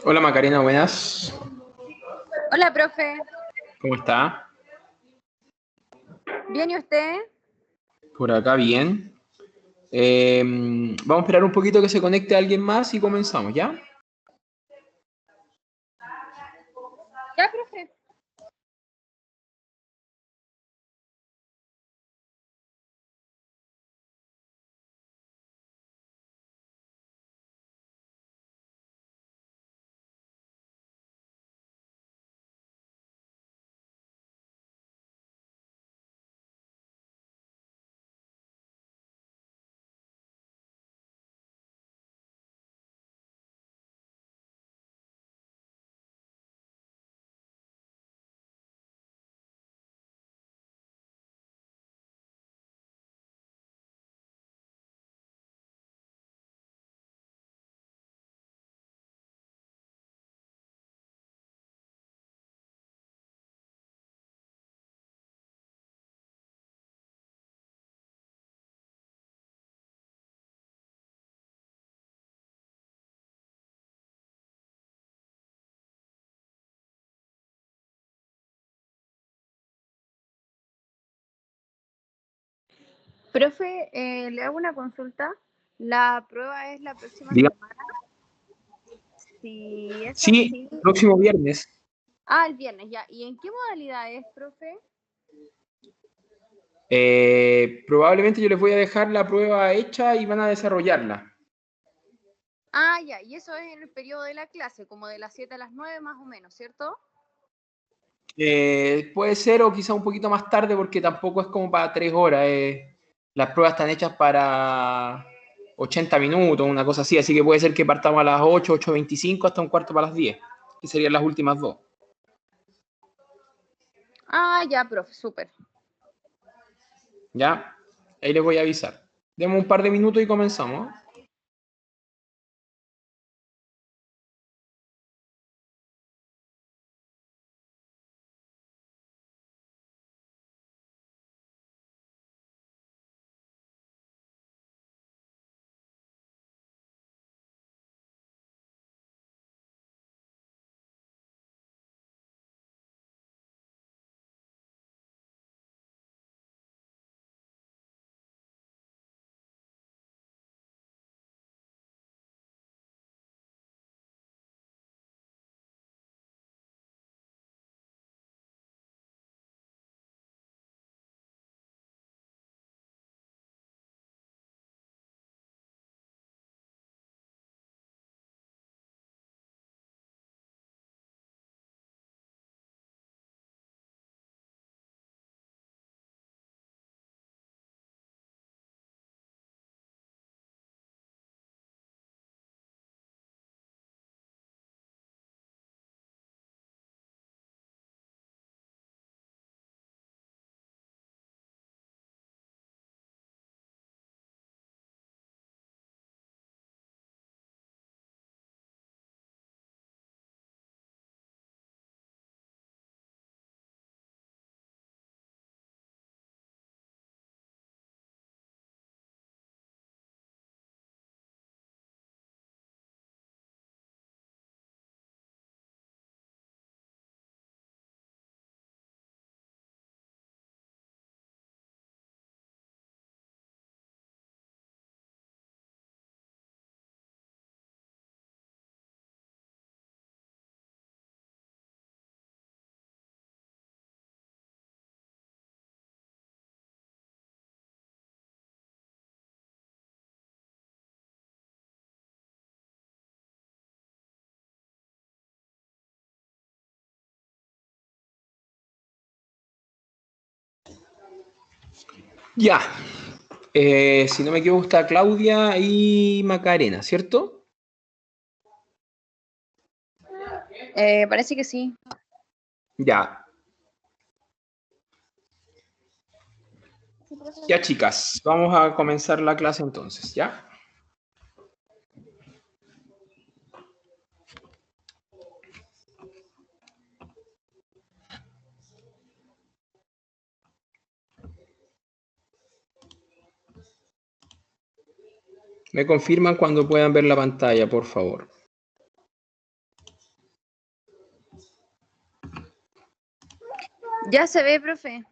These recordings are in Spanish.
Hola Macarena, buenas. Hola, profe. ¿Cómo está? ¿Bien y usted? Por acá bien. Vamos a esperar un poquito que se conecte alguien más y comenzamos, ¿ya? Ya, profe. Profe, le hago una consulta. La prueba es la próxima Diga. semana. Si es Sí, así. próximo viernes. Ah, el viernes, ya. ¿Y en qué modalidad es, profe? Probablemente yo les voy a dejar la prueba hecha y van a desarrollarla. Ah, ya. Y eso es en el periodo de la clase, como de las 7 a las 9 más o menos, ¿cierto? Puede ser o quizá un poquito más tarde porque tampoco es como para 3 horas. Las pruebas están hechas para 80 minutos, una cosa así. Así que puede ser que partamos a las 8, 8:25 hasta un cuarto para las 10, que serían las últimas dos. Ah, ya, profe, súper. ¿Ya? Ahí les voy a avisar. Demos un par de minutos y comenzamos. Ya. Si no me equivoco, está Claudia y Macarena, ¿cierto? Parece que sí. Ya. Sí, profe. Ya, chicas, vamos a comenzar la clase entonces, ¿ya? Me confirman cuando puedan ver la pantalla, por favor. Ya se ve, profe.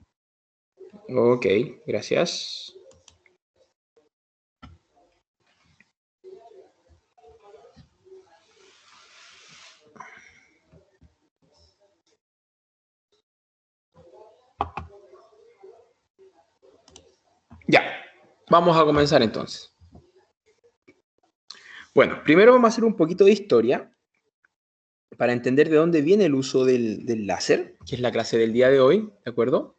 Ok, gracias. Ya, vamos a comenzar entonces. Bueno, primero vamos a hacer un poquito de historia para entender de dónde viene el uso del láser, que es la clase del día de hoy, ¿de acuerdo?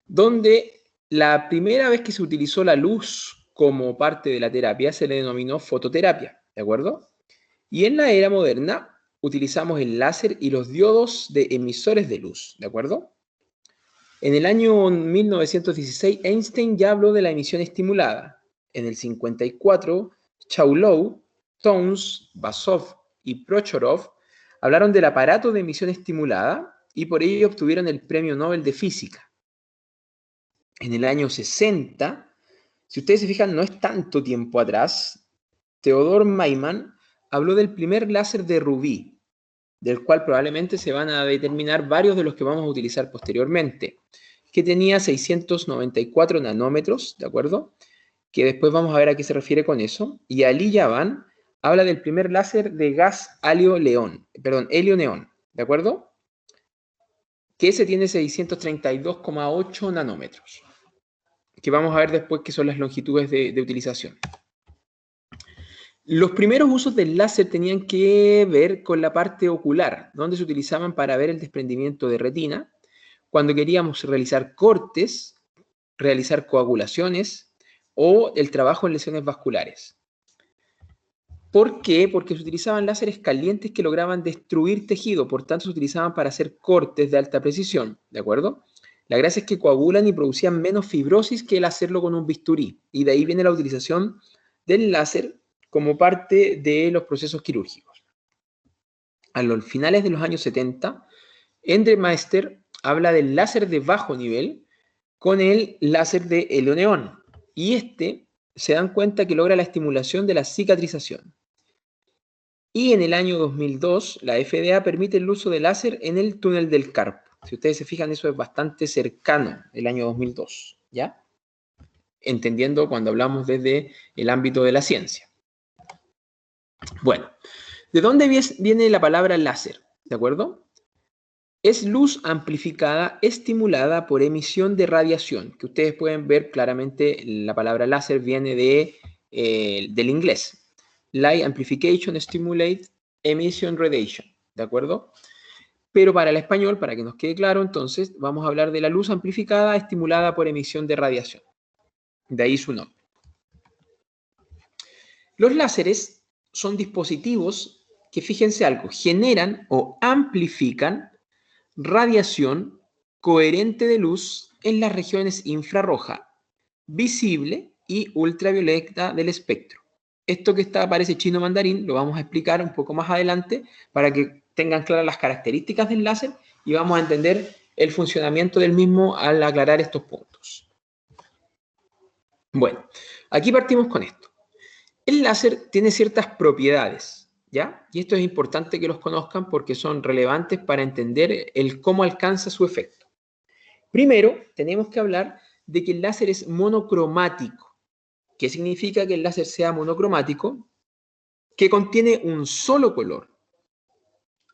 Donde la primera vez que se utilizó la luz como parte de la terapia se le denominó fototerapia, ¿de acuerdo? Y en la era moderna utilizamos el láser y los diodos de emisores de luz, ¿de acuerdo? En el año 1916, Einstein ya habló de la emisión estimulada. En el 54, Chaulou, Townes, Basov y Prochorov hablaron del aparato de emisión estimulada y por ello obtuvieron el Premio Nobel de Física. En el año 60, si ustedes se fijan, no es tanto tiempo atrás, Theodor Maiman habló del primer láser de rubí, del cual probablemente se van a determinar varios de los que vamos a utilizar posteriormente, que tenía 694 nanómetros, ¿de acuerdo? Que después vamos a ver a qué se refiere con eso. Y Ali Yavan habla del primer láser de gas helio-neón, ¿de acuerdo? Que ese tiene 632,8 nanómetros, que vamos a ver después qué son las longitudes de utilización. Los primeros usos del láser tenían que ver con la parte ocular, donde se utilizaban para ver el desprendimiento de retina, cuando queríamos realizar cortes, realizar coagulaciones o el trabajo en lesiones vasculares. ¿Por qué? Porque se utilizaban láseres calientes que lograban destruir tejido, por tanto se utilizaban para hacer cortes de alta precisión, ¿de acuerdo? La gracia es que coagulan y producían menos fibrosis que el hacerlo con un bisturí, y de ahí viene la utilización del láser como parte de los procesos quirúrgicos. A los finales de los años 70, Endre Meister habla del láser de bajo nivel con el láser de helio-neón, y se dan cuenta que logra la estimulación de la cicatrización. Y en el año 2002, la FDA permite el uso de láser en el túnel del carpo. Si ustedes se fijan, eso es bastante cercano, el año 2002, ¿ya? Entendiendo cuando hablamos desde el ámbito de la ciencia. Bueno, ¿de dónde viene la palabra láser? ¿De acuerdo? Es luz amplificada estimulada por emisión de radiación, que ustedes pueden ver claramente la palabra láser viene del inglés. Light Amplification Stimulate Emission Radiation, ¿de acuerdo? Pero para el español, para que nos quede claro, entonces vamos a hablar de la luz amplificada estimulada por emisión de radiación. De ahí su nombre. Los láseres son dispositivos que, fíjense algo, generan o amplifican radiación coherente de luz en las regiones infrarroja, visible y ultravioleta del espectro. Esto que parece chino mandarín lo vamos a explicar un poco más adelante para que tengan claras las características del láser y vamos a entender el funcionamiento del mismo al aclarar estos puntos. Bueno, aquí partimos con esto. El láser tiene ciertas propiedades, ¿ya? Y esto es importante que los conozcan porque son relevantes para entender el cómo alcanza su efecto. Primero, tenemos que hablar de que el láser es monocromático. ¿Qué significa que el láser sea monocromático? Que contiene un solo color.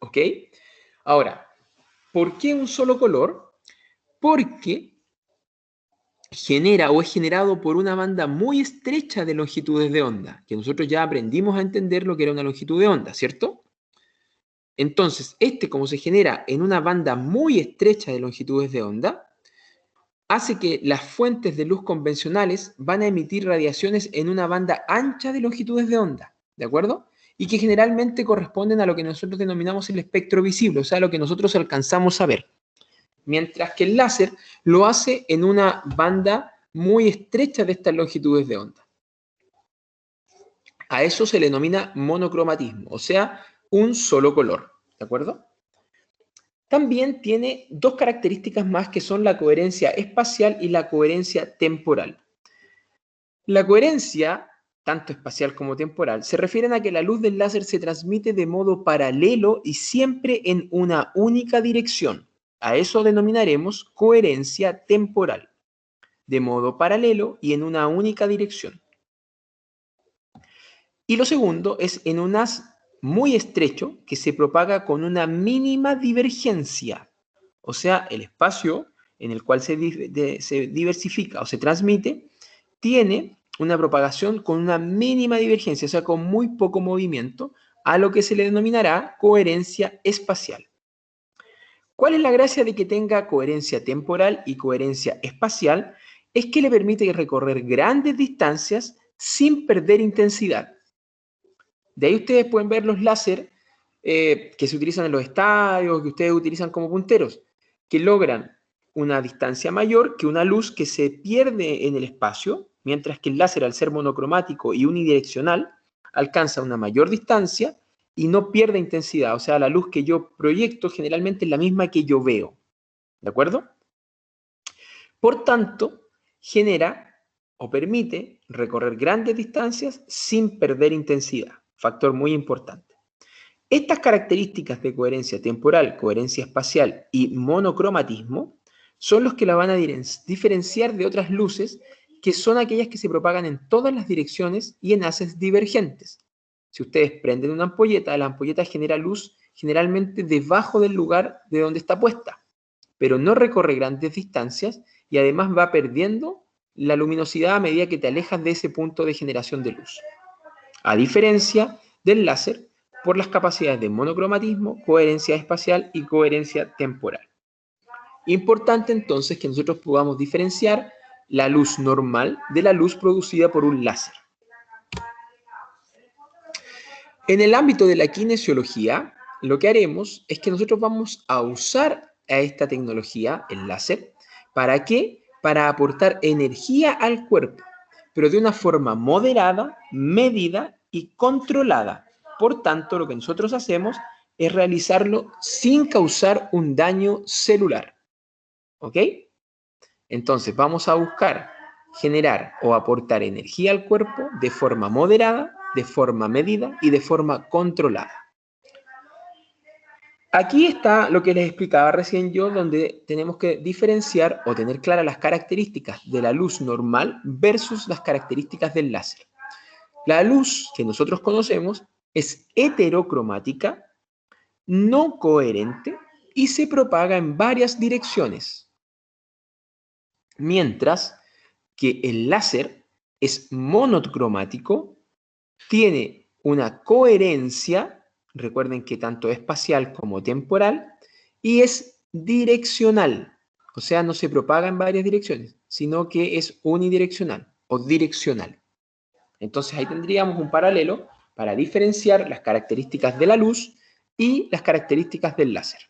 ¿Ok? Ahora, ¿por qué un solo color? Porque genera o es generado por una banda muy estrecha de longitudes de onda, que nosotros ya aprendimos a entender lo que era una longitud de onda, ¿cierto? Entonces, como se genera en una banda muy estrecha de longitudes de onda, hace que las fuentes de luz convencionales van a emitir radiaciones en una banda ancha de longitudes de onda, ¿de acuerdo? Y que generalmente corresponden a lo que nosotros denominamos el espectro visible, o sea, lo que nosotros alcanzamos a ver. Mientras que el láser lo hace en una banda muy estrecha de estas longitudes de onda. A eso se le denomina monocromatismo, o sea, un solo color, ¿de acuerdo? También tiene dos características más que son la coherencia espacial y la coherencia temporal. La coherencia, tanto espacial como temporal, se refieren a que la luz del láser se transmite de modo paralelo y siempre en una única dirección. A eso denominaremos coherencia temporal, de modo paralelo y en una única dirección. Y lo segundo es en un haz muy estrecho que se propaga con una mínima divergencia. O sea, el espacio en el cual se diversifica o se transmite tiene una propagación con una mínima divergencia, o sea, con muy poco movimiento, a lo que se le denominará coherencia espacial. ¿Cuál es la gracia de que tenga coherencia temporal y coherencia espacial? Es que le permite recorrer grandes distancias sin perder intensidad. De ahí ustedes pueden ver los láser que se utilizan en los estadios, que ustedes utilizan como punteros, que logran una distancia mayor que una luz que se pierde en el espacio, mientras que el láser, al ser monocromático y unidireccional, alcanza una mayor distancia y no pierde intensidad. O sea, la luz que yo proyecto generalmente es la misma que yo veo. ¿De acuerdo? Por tanto, genera o permite recorrer grandes distancias sin perder intensidad. Factor muy importante. Estas características de coherencia temporal, coherencia espacial y monocromatismo son los que la van a diferenciar de otras luces, que son aquellas que se propagan en todas las direcciones y en haces divergentes. Si ustedes prenden una ampolleta, la ampolleta genera luz generalmente debajo del lugar de donde está puesta, pero no recorre grandes distancias y además va perdiendo la luminosidad a medida que te alejas de ese punto de generación de luz. A diferencia del láser, por las capacidades de monocromatismo, coherencia espacial y coherencia temporal. Importante entonces que nosotros podamos diferenciar la luz normal de la luz producida por un láser. En el ámbito de la kinesiología, lo que haremos es que nosotros vamos a usar a esta tecnología, el láser, ¿para qué? Para aportar energía al cuerpo, pero de una forma moderada, medida y controlada. Por tanto, lo que nosotros hacemos es realizarlo sin causar un daño celular. ¿Ok? Entonces, vamos a buscar generar o aportar energía al cuerpo de forma moderada, de forma medida y de forma controlada. Aquí está lo que les explicaba recién yo, donde tenemos que diferenciar o tener claras las características de la luz normal versus las características del láser. La luz que nosotros conocemos es heterocromática, no coherente y se propaga en varias direcciones. Mientras que el láser es monocromático, tiene una coherencia, recuerden que tanto espacial como temporal, y es direccional, o sea, no se propaga en varias direcciones, sino que es unidireccional o direccional. Entonces ahí tendríamos un paralelo para diferenciar las características de la luz y las características del láser.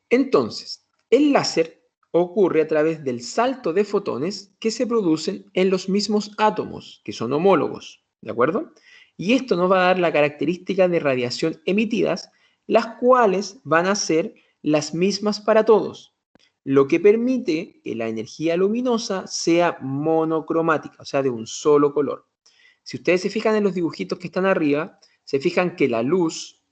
Entonces, el láser ocurre a través del salto de fotones que se producen en los mismos átomos, que son homólogos, ¿de acuerdo? Y esto nos va a dar la característica de radiación emitidas, las cuales van a ser las mismas para todos, lo que permite que la energía luminosa sea monocromática, o sea, de un solo color. Si ustedes se fijan en los dibujitos que están arriba, se fijan que la luz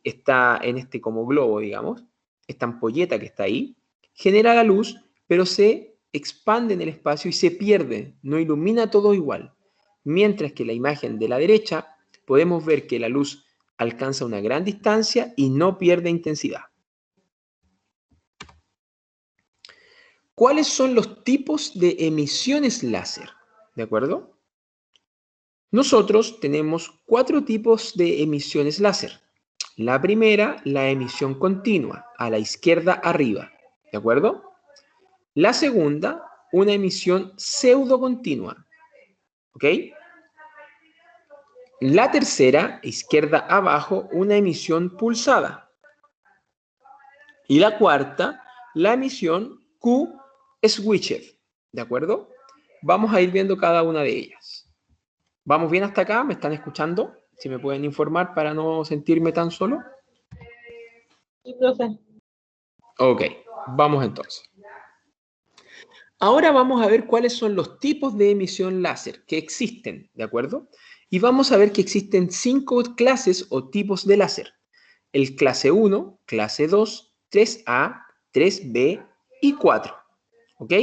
está en este como globo, digamos, esta ampolleta que está ahí, genera la luz, pero se expande en el espacio y se pierde, no ilumina todo igual. Mientras que la imagen de la derecha podemos ver que la luz alcanza una gran distancia y no pierde intensidad. ¿Cuáles son los tipos de emisiones láser? ¿De acuerdo? Nosotros tenemos 4 tipos de emisiones láser. La primera, la emisión continua, a la izquierda arriba, ¿de acuerdo? La segunda, una emisión pseudocontinua, ¿ok? La tercera, izquierda abajo, una emisión pulsada. Y la cuarta, la emisión Q-switched, ¿de acuerdo? Vamos a ir viendo cada una de ellas. ¿Vamos bien hasta acá? ¿Me están escuchando? Si me pueden informar para no sentirme tan solo. Sí, profe. Ok, vamos entonces. Ahora vamos a ver cuáles son los tipos de emisión láser que existen, ¿de acuerdo? Y vamos a ver que existen 5 clases o tipos de láser. el clase 1, clase 2, 3A, 3B y 4. ¿Ok?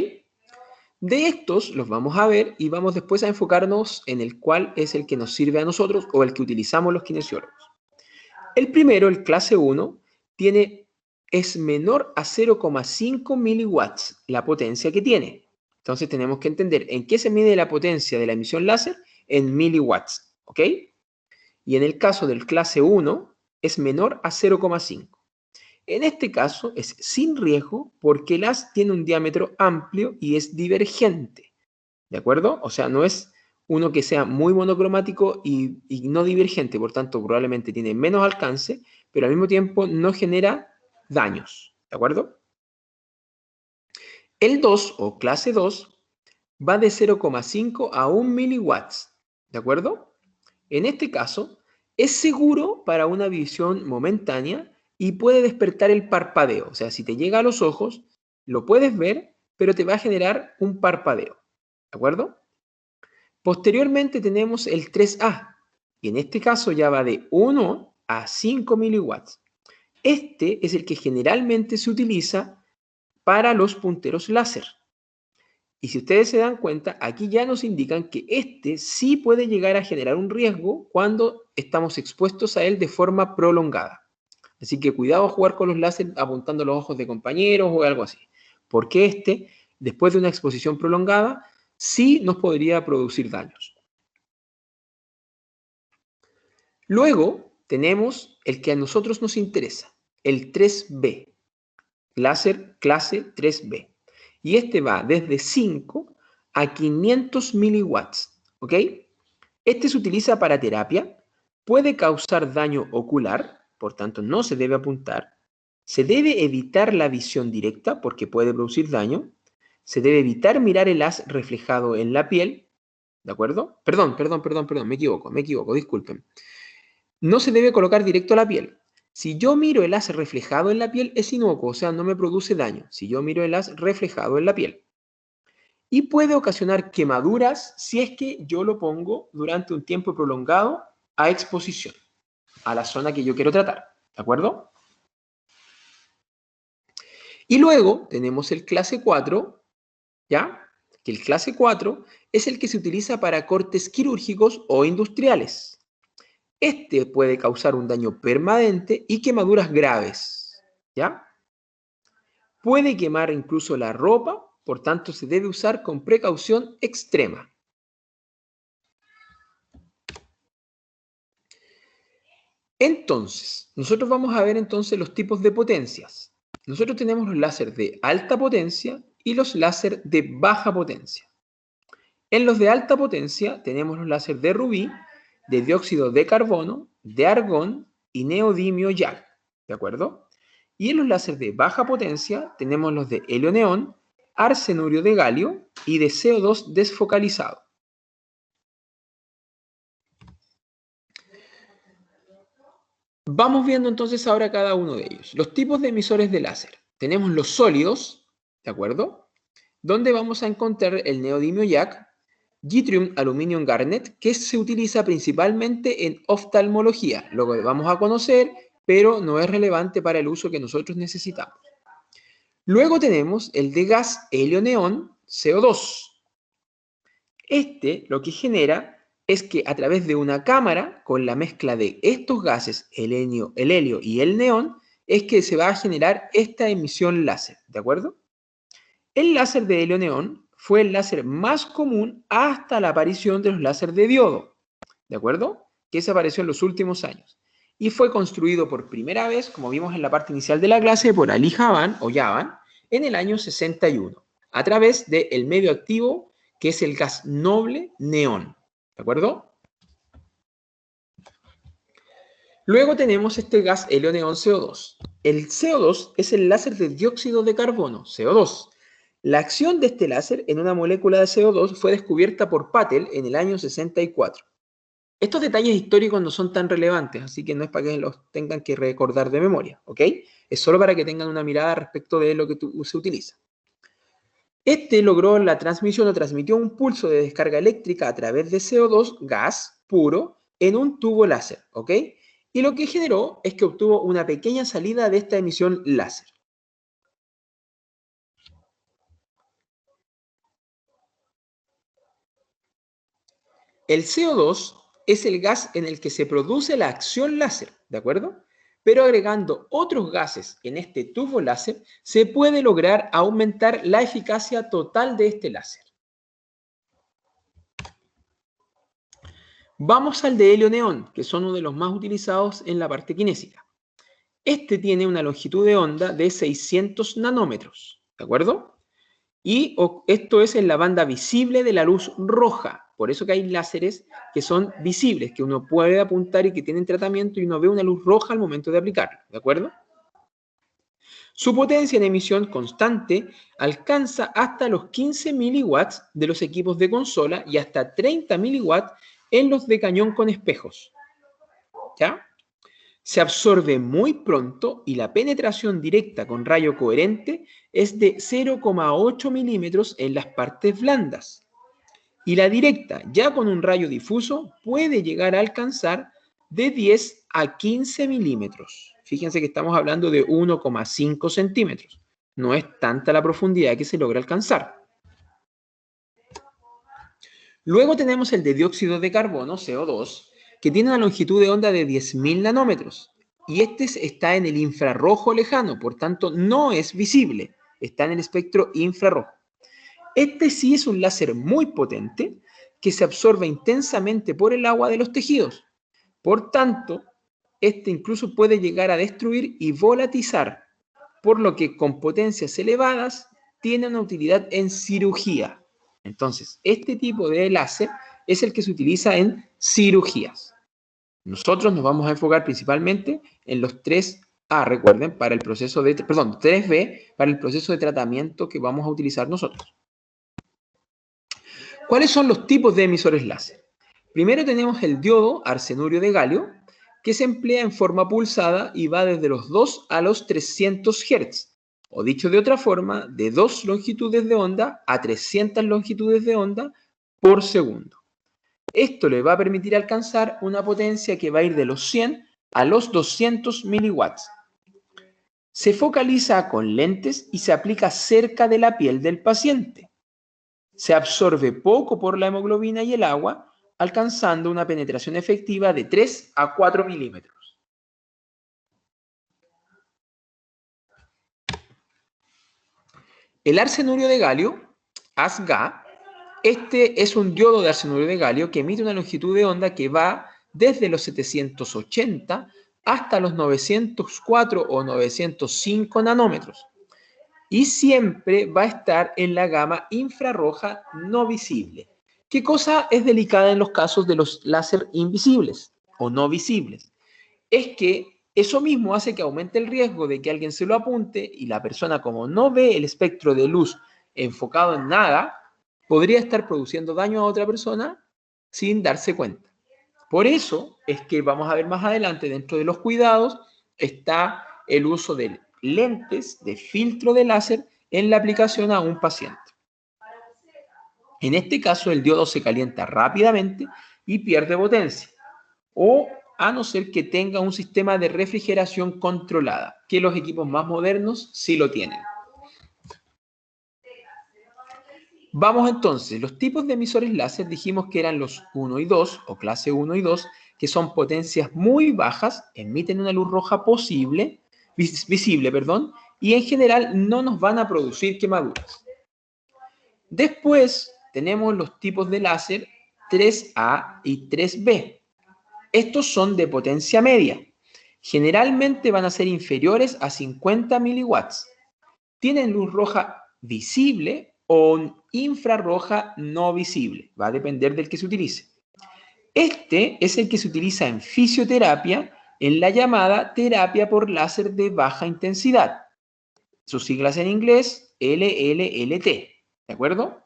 De estos los vamos a ver y vamos después a enfocarnos en el cual es el que nos sirve a nosotros o el que utilizamos los kinesiólogos. El primero, el clase 1, es menor a 0,5 miliwatts la potencia que tiene. Entonces tenemos que entender en qué se mide la potencia de la emisión láser en miliwatts. ¿Ok? Y en el caso del clase 1 es menor a 0,5. En este caso es sin riesgo porque el haz tiene un diámetro amplio y es divergente, ¿de acuerdo? O sea, no es uno que sea muy monocromático y no divergente, por tanto probablemente tiene menos alcance, pero al mismo tiempo no genera daños, ¿de acuerdo? El 2 o clase 2 va de 0,5 a 1 miliwatts, ¿de acuerdo? En este caso es seguro para una visión momentánea y puede despertar el parpadeo. O sea, si te llega a los ojos, lo puedes ver, pero te va a generar un parpadeo. ¿De acuerdo? Posteriormente tenemos el 3A. Y en este caso ya va de 1 a 5 miliwatts. Este es el que generalmente se utiliza para los punteros láser. Y si ustedes se dan cuenta, aquí ya nos indican que este sí puede llegar a generar un riesgo cuando estamos expuestos a él de forma prolongada. Así que cuidado a jugar con los láser apuntando los ojos de compañeros o algo así. Porque este, después de una exposición prolongada, sí nos podría producir daños. Luego tenemos el que a nosotros nos interesa, el 3B, láser clase 3B. Y este va desde 5 a 500 miliwatts, ¿ok? Este se utiliza para terapia, puede causar daño ocular, por tanto no se debe apuntar, se debe evitar la visión directa porque puede producir daño, se debe evitar mirar el haz reflejado en la piel, ¿de acuerdo? Perdón, me equivoco, disculpen. No se debe colocar directo a la piel. Si yo miro el haz reflejado en la piel es inocuo, o sea, no me produce daño. Si yo miro el haz reflejado en la piel. Y puede ocasionar quemaduras si es que yo lo pongo durante un tiempo prolongado a exposición, a la zona que yo quiero tratar, ¿de acuerdo? Y luego tenemos el clase 4, ¿ya? Que el clase 4 es el que se utiliza para cortes quirúrgicos o industriales. Este puede causar un daño permanente y quemaduras graves, ¿ya? Puede quemar incluso la ropa, por tanto se debe usar con precaución extrema. Entonces, nosotros vamos a ver entonces los tipos de potencias. Nosotros tenemos los láser de alta potencia y los láser de baja potencia. En los de alta potencia tenemos los láser de rubí, de dióxido de carbono, de argón y neodimio YAG, ¿de acuerdo? Y en los láser de baja potencia tenemos los de helio-neón, arsenurio de galio y de CO2 desfocalizado. Vamos viendo entonces ahora cada uno de ellos. Los tipos de emisores de láser. Tenemos los sólidos, ¿de acuerdo? Donde vamos a encontrar el neodimio YAG, yttrium aluminium garnet, que se utiliza principalmente en oftalmología, lo que vamos a conocer, pero no es relevante para el uso que nosotros necesitamos. Luego tenemos el de gas helio-neón, CO2. Este lo que genera es que a través de una cámara, con la mezcla de estos gases, el helio y el neón, es que se va a generar esta emisión láser, ¿de acuerdo? El láser de helio-neón fue el láser más común hasta la aparición de los láser de diodo, ¿de acuerdo? Que se apareció en los últimos años. Y fue construido por primera vez, como vimos en la parte inicial de la clase, por Ali Javan o Javan en el año 61, a través del medio activo que es el gas noble neón, ¿de acuerdo? Luego tenemos este gas helio-neón CO2. El CO2 es el láser de dióxido de carbono, CO2. La acción de este láser en una molécula de CO2 fue descubierta por Patel en el año 64. Estos detalles históricos no son tan relevantes, así que no es para que los tengan que recordar de memoria, ¿ok? Es solo para que tengan una mirada respecto de lo que se utiliza. Este logró la transmisión o transmitió un pulso de descarga eléctrica a través de CO2, gas puro, en un tubo láser, ¿ok? y lo que generó es que obtuvo una pequeña salida de esta emisión láser. El CO2 es el gas en el que se produce la acción láser, ¿de acuerdo? Pero agregando otros gases en este tubo láser, se puede lograr aumentar la eficacia total de este láser. Vamos al de helio-neón, que son uno de los más utilizados en la parte cinética. Este tiene una longitud de onda de 600 nanómetros, ¿de acuerdo? Y esto es en la banda visible de la luz roja. Por eso que hay láseres que son visibles, que uno puede apuntar y que tienen tratamiento y uno ve una luz roja al momento de aplicarlo, ¿de acuerdo? Su potencia en emisión constante alcanza hasta los 15 miliwatts de los equipos de consola y hasta 30 miliwatts en los de cañón con espejos. ¿Ya? Se absorbe muy pronto y la penetración directa con rayo coherente es de 0,8 milímetros en las partes blandas. Y la directa, ya con un rayo difuso, puede llegar a alcanzar de 10 a 15 milímetros. Fíjense que estamos hablando de 1,5 centímetros. No es tanta la profundidad que se logra alcanzar. Luego tenemos el de dióxido de carbono, CO2, que tiene una longitud de onda de 10.000 nanómetros. Y este está en el infrarrojo lejano, por tanto no es visible. Está en el espectro infrarrojo. Este sí es un láser muy potente que se absorbe intensamente por el agua de los tejidos. Por tanto, este incluso puede llegar a destruir y volatizar, por lo que con potencias elevadas tiene una utilidad en cirugía. Entonces, este tipo de láser es el que se utiliza en cirugías. Nosotros nos vamos a enfocar principalmente en los 3A, recuerden, para el proceso de, 3B, para el proceso de tratamiento que vamos a utilizar nosotros. ¿Cuáles son los tipos de emisores láser? Primero tenemos el diodo arsenurio de galio, que se emplea en forma pulsada y va desde los 2 a los 300 Hz, o dicho de otra forma, de 2 longitudes de onda a 300 longitudes de onda por segundo. Esto le va a permitir alcanzar una potencia que va a ir de los 100 a los 200 miliwatts. Se focaliza con lentes y se aplica cerca de la piel del paciente. Se absorbe poco por la hemoglobina y el agua, alcanzando una penetración efectiva de 3 a 4 milímetros. El arsenurio de galio, ASGA, este es un diodo de arsenurio de galio que emite una longitud de onda que va desde los 780 hasta los 904 o 905 nanómetros. Y siempre va a estar en la gama infrarroja no visible. ¿Qué cosa es delicada en los casos de los láser invisibles o no visibles? Es que eso mismo hace que aumente el riesgo de que alguien se lo apunte y la persona, como no ve el espectro de luz enfocado en nada, podría estar produciendo daño a otra persona sin darse cuenta. Por eso es que vamos a ver más adelante, dentro de los cuidados, está el uso de lentes de filtro de láser en la aplicación a un paciente. En este caso, el diodo se calienta rápidamente y pierde potencia, o a no ser que tenga un sistema de refrigeración controlada, que los equipos más modernos sí lo tienen. Vamos entonces, los tipos de emisores láser dijimos que eran los 1 y 2, o clase 1 y 2, que son potencias muy bajas, emiten una luz roja visible, y en general no nos van a producir quemaduras. Después tenemos los tipos de láser 3A y 3B. Estos son de potencia media. Generalmente van a ser inferiores a 50 miliwatts. Tienen luz roja visible o infrarroja no visible. Va a depender del que se utilice. Este es el que se utiliza en fisioterapia en la llamada terapia por láser de baja intensidad. Sus siglas en inglés, LLLT. ¿De acuerdo?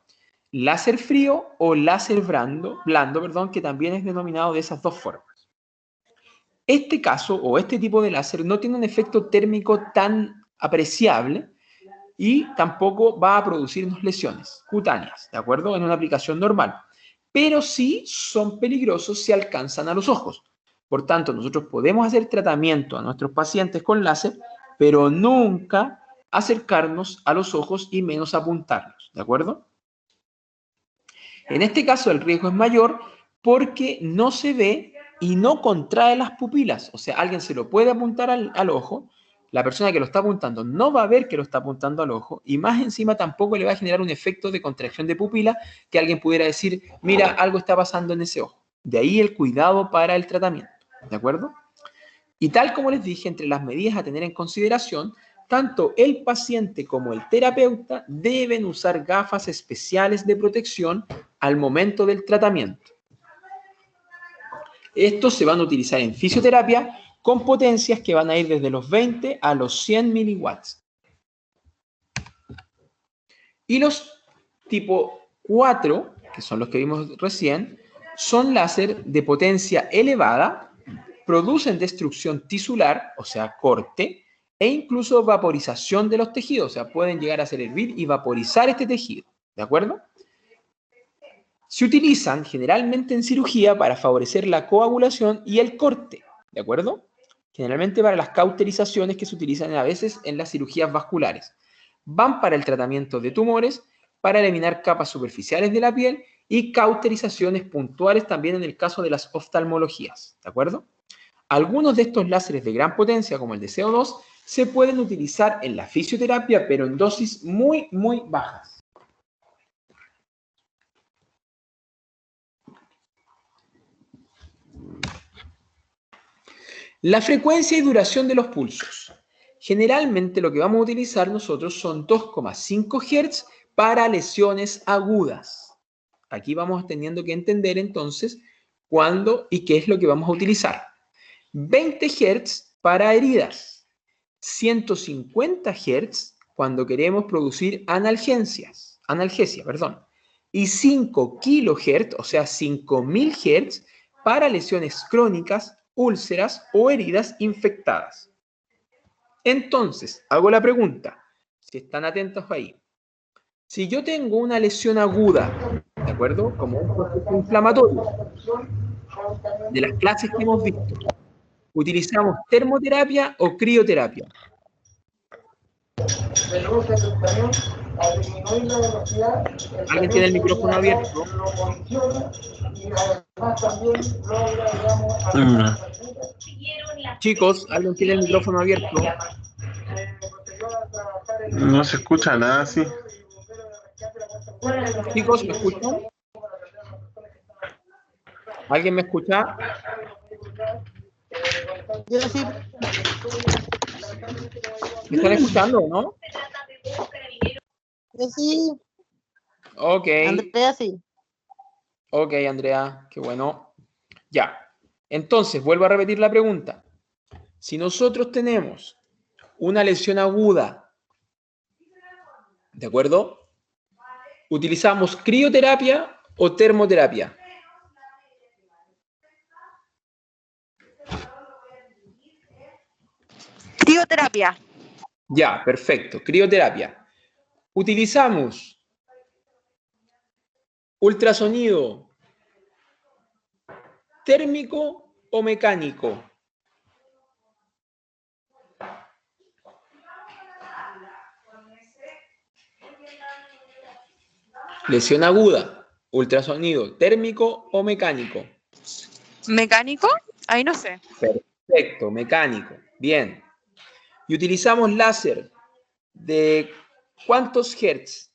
Láser frío o láser blando, que también es denominado de esas dos formas. Este caso o este tipo de láser no tiene un efecto térmico tan apreciable y tampoco va a producirnos lesiones cutáneas, ¿de acuerdo? En una aplicación normal. Pero sí son peligrosos si alcanzan a los ojos. Por tanto, nosotros podemos hacer tratamiento a nuestros pacientes con láser, pero nunca acercarnos a los ojos y menos apuntarlos, ¿de acuerdo? En este caso el riesgo es mayor porque no se ve y no contrae las pupilas. O sea, alguien se lo puede apuntar al ojo, la persona que lo está apuntando no va a ver que lo está apuntando al ojo y más encima tampoco le va a generar un efecto de contracción de pupila que alguien pudiera decir, mira, algo está pasando en ese ojo. De ahí el cuidado para el tratamiento, ¿de acuerdo? Y tal como les dije, entre las medidas a tener en consideración, tanto el paciente como el terapeuta deben usar gafas especiales de protección al momento del tratamiento. Estos se van a utilizar en fisioterapia con potencias que van a ir desde los 20 a los 100 miliwatts. Y los tipo 4, que son los que vimos recién, son láser de potencia elevada, producen destrucción tisular, o sea, corte, e incluso vaporización de los tejidos, o sea, pueden llegar a hacer hervir y vaporizar este tejido, ¿de acuerdo? Se utilizan generalmente en cirugía para favorecer la coagulación y el corte, ¿de acuerdo? Generalmente para las cauterizaciones que se utilizan a veces en las cirugías vasculares. Van para el tratamiento de tumores, para eliminar capas superficiales de la piel y cauterizaciones puntuales también en el caso de las oftalmologías, ¿de acuerdo? Algunos de estos láseres de gran potencia, como el de CO2, se pueden utilizar en la fisioterapia, pero en dosis muy, muy bajas. La frecuencia y duración de los pulsos. Generalmente lo que vamos a utilizar nosotros son 2,5 Hz para lesiones agudas. Aquí vamos teniendo que entender entonces cuándo y qué es lo que vamos a utilizar. 20 Hz para heridas. 150 Hz cuando queremos producir analgesia, y 5 kHz, o sea, 5000 Hz para lesiones crónicas, úlceras o heridas infectadas. Entonces, hago la pregunta, si están atentos ahí. Si yo tengo una lesión aguda, ¿de acuerdo? Como un proceso inflamatorio, de las clases que hemos visto, ¿utilizamos termoterapia o crioterapia? ¿Alguien tiene el micrófono abierto? Chicos, ¿alguien tiene el micrófono abierto? No se escucha nada así. Chicos, ¿me escuchan? ¿Alguien me escucha? Yo sí. ¿Me están escuchando o no? Yo sí. Ok. Andrea sí. Ok, Andrea, qué bueno. Ya. Entonces, vuelvo a repetir la pregunta. Si nosotros tenemos una lesión aguda, ¿de acuerdo? ¿Utilizamos crioterapia o termoterapia? Crioterapia. Ya, perfecto. Crioterapia. ¿Utilizamos ultrasonido térmico o mecánico? Lesión aguda, ultrasonido térmico o mecánico. ¿Mecánico? Ahí no sé. Perfecto, mecánico. Bien. Y utilizamos láser de ¿cuántos hertz?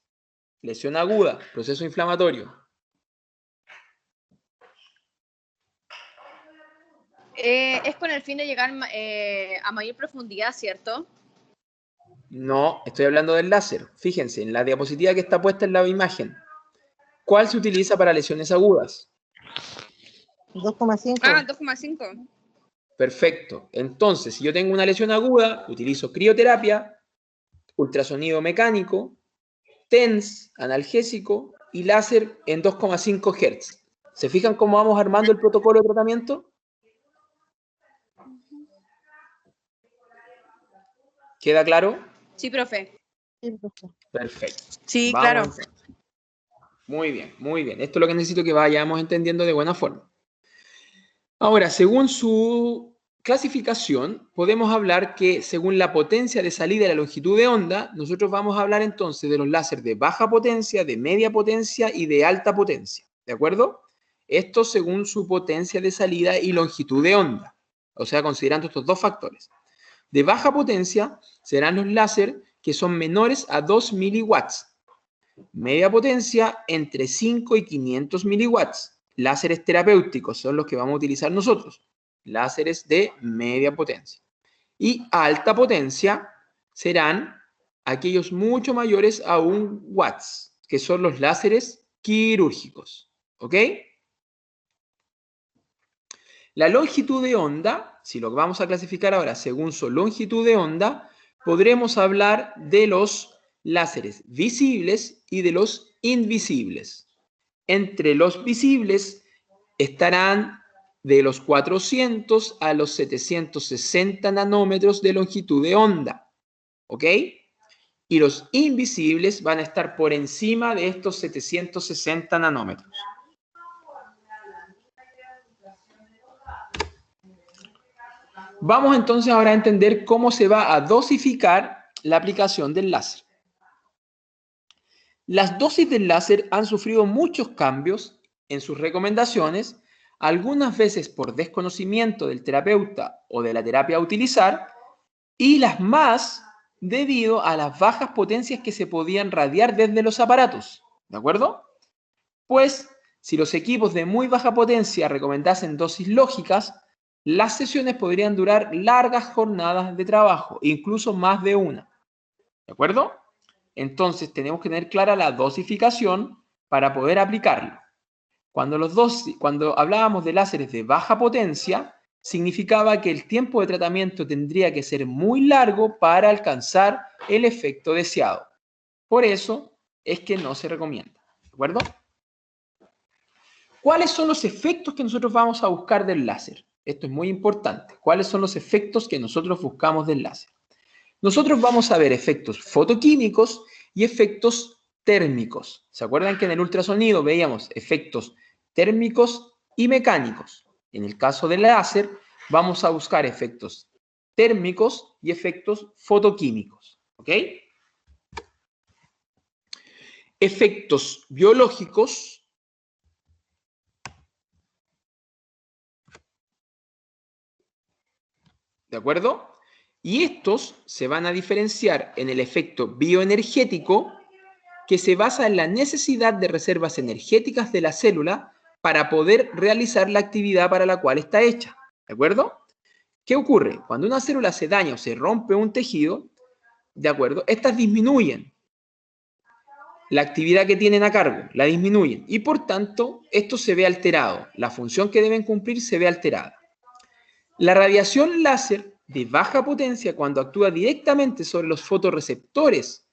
Lesión aguda, proceso inflamatorio. Es con el fin de llegar a mayor profundidad, ¿cierto? No, estoy hablando del láser. Fíjense, en la diapositiva que está puesta en la imagen. ¿Cuál se utiliza para lesiones agudas? 2,5. Ah, 2,5. Perfecto. Entonces, si yo tengo una lesión aguda, utilizo crioterapia, ultrasonido mecánico, TENS, analgésico y láser en 2,5 Hz. ¿Se fijan cómo vamos armando el protocolo de tratamiento? ¿Queda claro? Sí, profe. Perfecto. Sí, Vamos, claro. entonces. Muy bien, muy bien. Esto es lo que necesito que vayamos entendiendo de buena forma. Ahora, según su clasificación, podemos hablar que según la potencia de salida y la longitud de onda, nosotros vamos a hablar entonces de los láseres de baja potencia, de media potencia y de alta potencia. ¿De acuerdo? Esto según su potencia de salida y longitud de onda. O sea, considerando estos dos factores. De baja potencia serán los láser que son menores a 2 miliwatts. Media potencia entre 5 y 500 miliwatts. Láseres terapéuticos son los que vamos a utilizar nosotros. Láseres de media potencia. Y alta potencia serán aquellos mucho mayores a 1 watts, que son los láseres quirúrgicos. ¿Ok? La longitud de onda, si lo vamos a clasificar ahora según su longitud de onda, podremos hablar de los láseres visibles y de los invisibles. Entre los visibles estarán de los 400 a los 760 nanómetros de longitud de onda. ¿Ok? Y los invisibles van a estar por encima de estos 760 nanómetros. Vamos entonces ahora a entender cómo se va a dosificar la aplicación del láser. Las dosis del láser han sufrido muchos cambios en sus recomendaciones, algunas veces por desconocimiento del terapeuta o de la terapia a utilizar, y las más debido a las bajas potencias que se podían radiar desde los aparatos. ¿De acuerdo? Pues, si los equipos de muy baja potencia recomendasen dosis lógicas, las sesiones podrían durar largas jornadas de trabajo, incluso más de una. ¿De acuerdo? Entonces, tenemos que tener clara la dosificación para poder aplicarlo. Cuando hablábamos de láseres de baja potencia, significaba que el tiempo de tratamiento tendría que ser muy largo para alcanzar el efecto deseado. Por eso es que no se recomienda. ¿De acuerdo? ¿Cuáles son los efectos que nosotros vamos a buscar del láser? Esto es muy importante. ¿Cuáles son los efectos que nosotros buscamos del láser? Nosotros vamos a ver efectos fotoquímicos y efectos térmicos. ¿Se acuerdan que en el ultrasonido veíamos efectos térmicos y mecánicos? En el caso del láser, vamos a buscar efectos térmicos y efectos fotoquímicos. ¿Ok? Efectos biológicos. ¿De acuerdo? Y estos se van a diferenciar en el efecto bioenergético, que se basa en la necesidad de reservas energéticas de la célula para poder realizar la actividad para la cual está hecha. ¿De acuerdo? ¿Qué ocurre? Cuando una célula se daña o se rompe un tejido, ¿de acuerdo? Estas disminuyen. La actividad que tienen a cargo, la disminuyen. Y por tanto, esto se ve alterado. La función que deben cumplir se ve alterada. La radiación láser de baja potencia, cuando actúa directamente sobre los fotorreceptores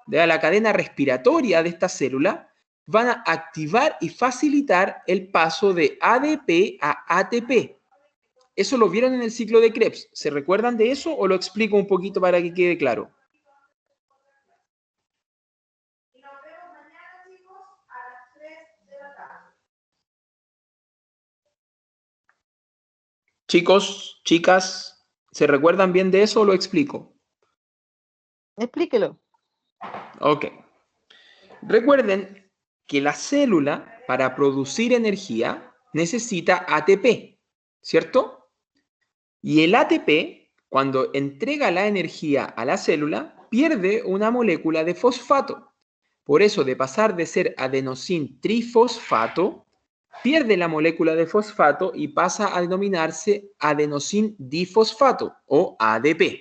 de la cadena respiratoria de esta célula, van a activar y facilitar el paso de ADP a ATP. Eso lo vieron en el ciclo de Krebs. ¿Se recuerdan de eso o lo explico un poquito para que quede claro? Chicos, chicas, ¿se recuerdan bien de eso o lo explico? Explíquelo. Ok. Recuerden que la célula, para producir energía, necesita ATP, ¿cierto? Y el ATP, cuando entrega la energía a la célula, pierde una molécula de fosfato. Por eso, de pasar de ser adenosín trifosfato, pierde la molécula de fosfato y pasa a denominarse adenosín difosfato o ADP.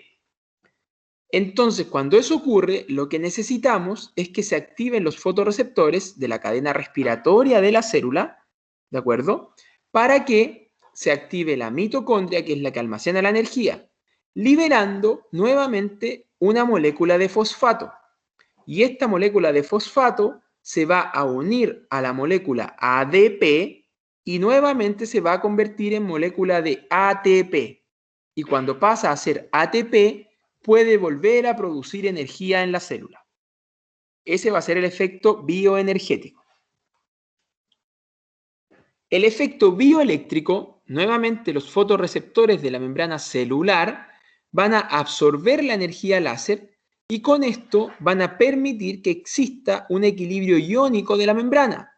Entonces, cuando eso ocurre, lo que necesitamos es que se activen los fotorreceptores de la cadena respiratoria de la célula, ¿de acuerdo? Para que se active la mitocondria, que es la que almacena la energía, liberando nuevamente una molécula de fosfato. Y esta molécula de fosfato se va a unir a la molécula ADP y nuevamente se va a convertir en molécula de ATP. Y cuando pasa a ser ATP, puede volver a producir energía en la célula. Ese va a ser el efecto bioenergético. El efecto bioeléctrico nuevamente los fotorreceptores de la membrana celular van a absorber la energía láser y con esto van a permitir que exista un equilibrio iónico de la membrana.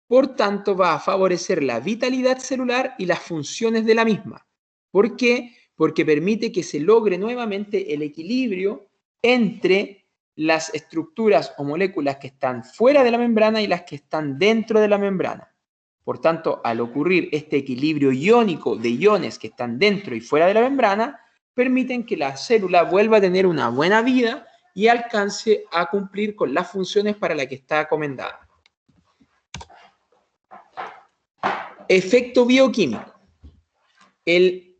Por tanto, va a favorecer la vitalidad celular y las funciones de la misma. ¿Por qué? Porque permite que se logre nuevamente el equilibrio entre las estructuras o moléculas que están fuera de la membrana y las que están dentro de la membrana. Por tanto, al ocurrir este equilibrio iónico de iones que están dentro y fuera de la membrana, permiten que la célula vuelva a tener una buena vida y alcance a cumplir con las funciones para las que está acomendada. Efecto bioquímico. El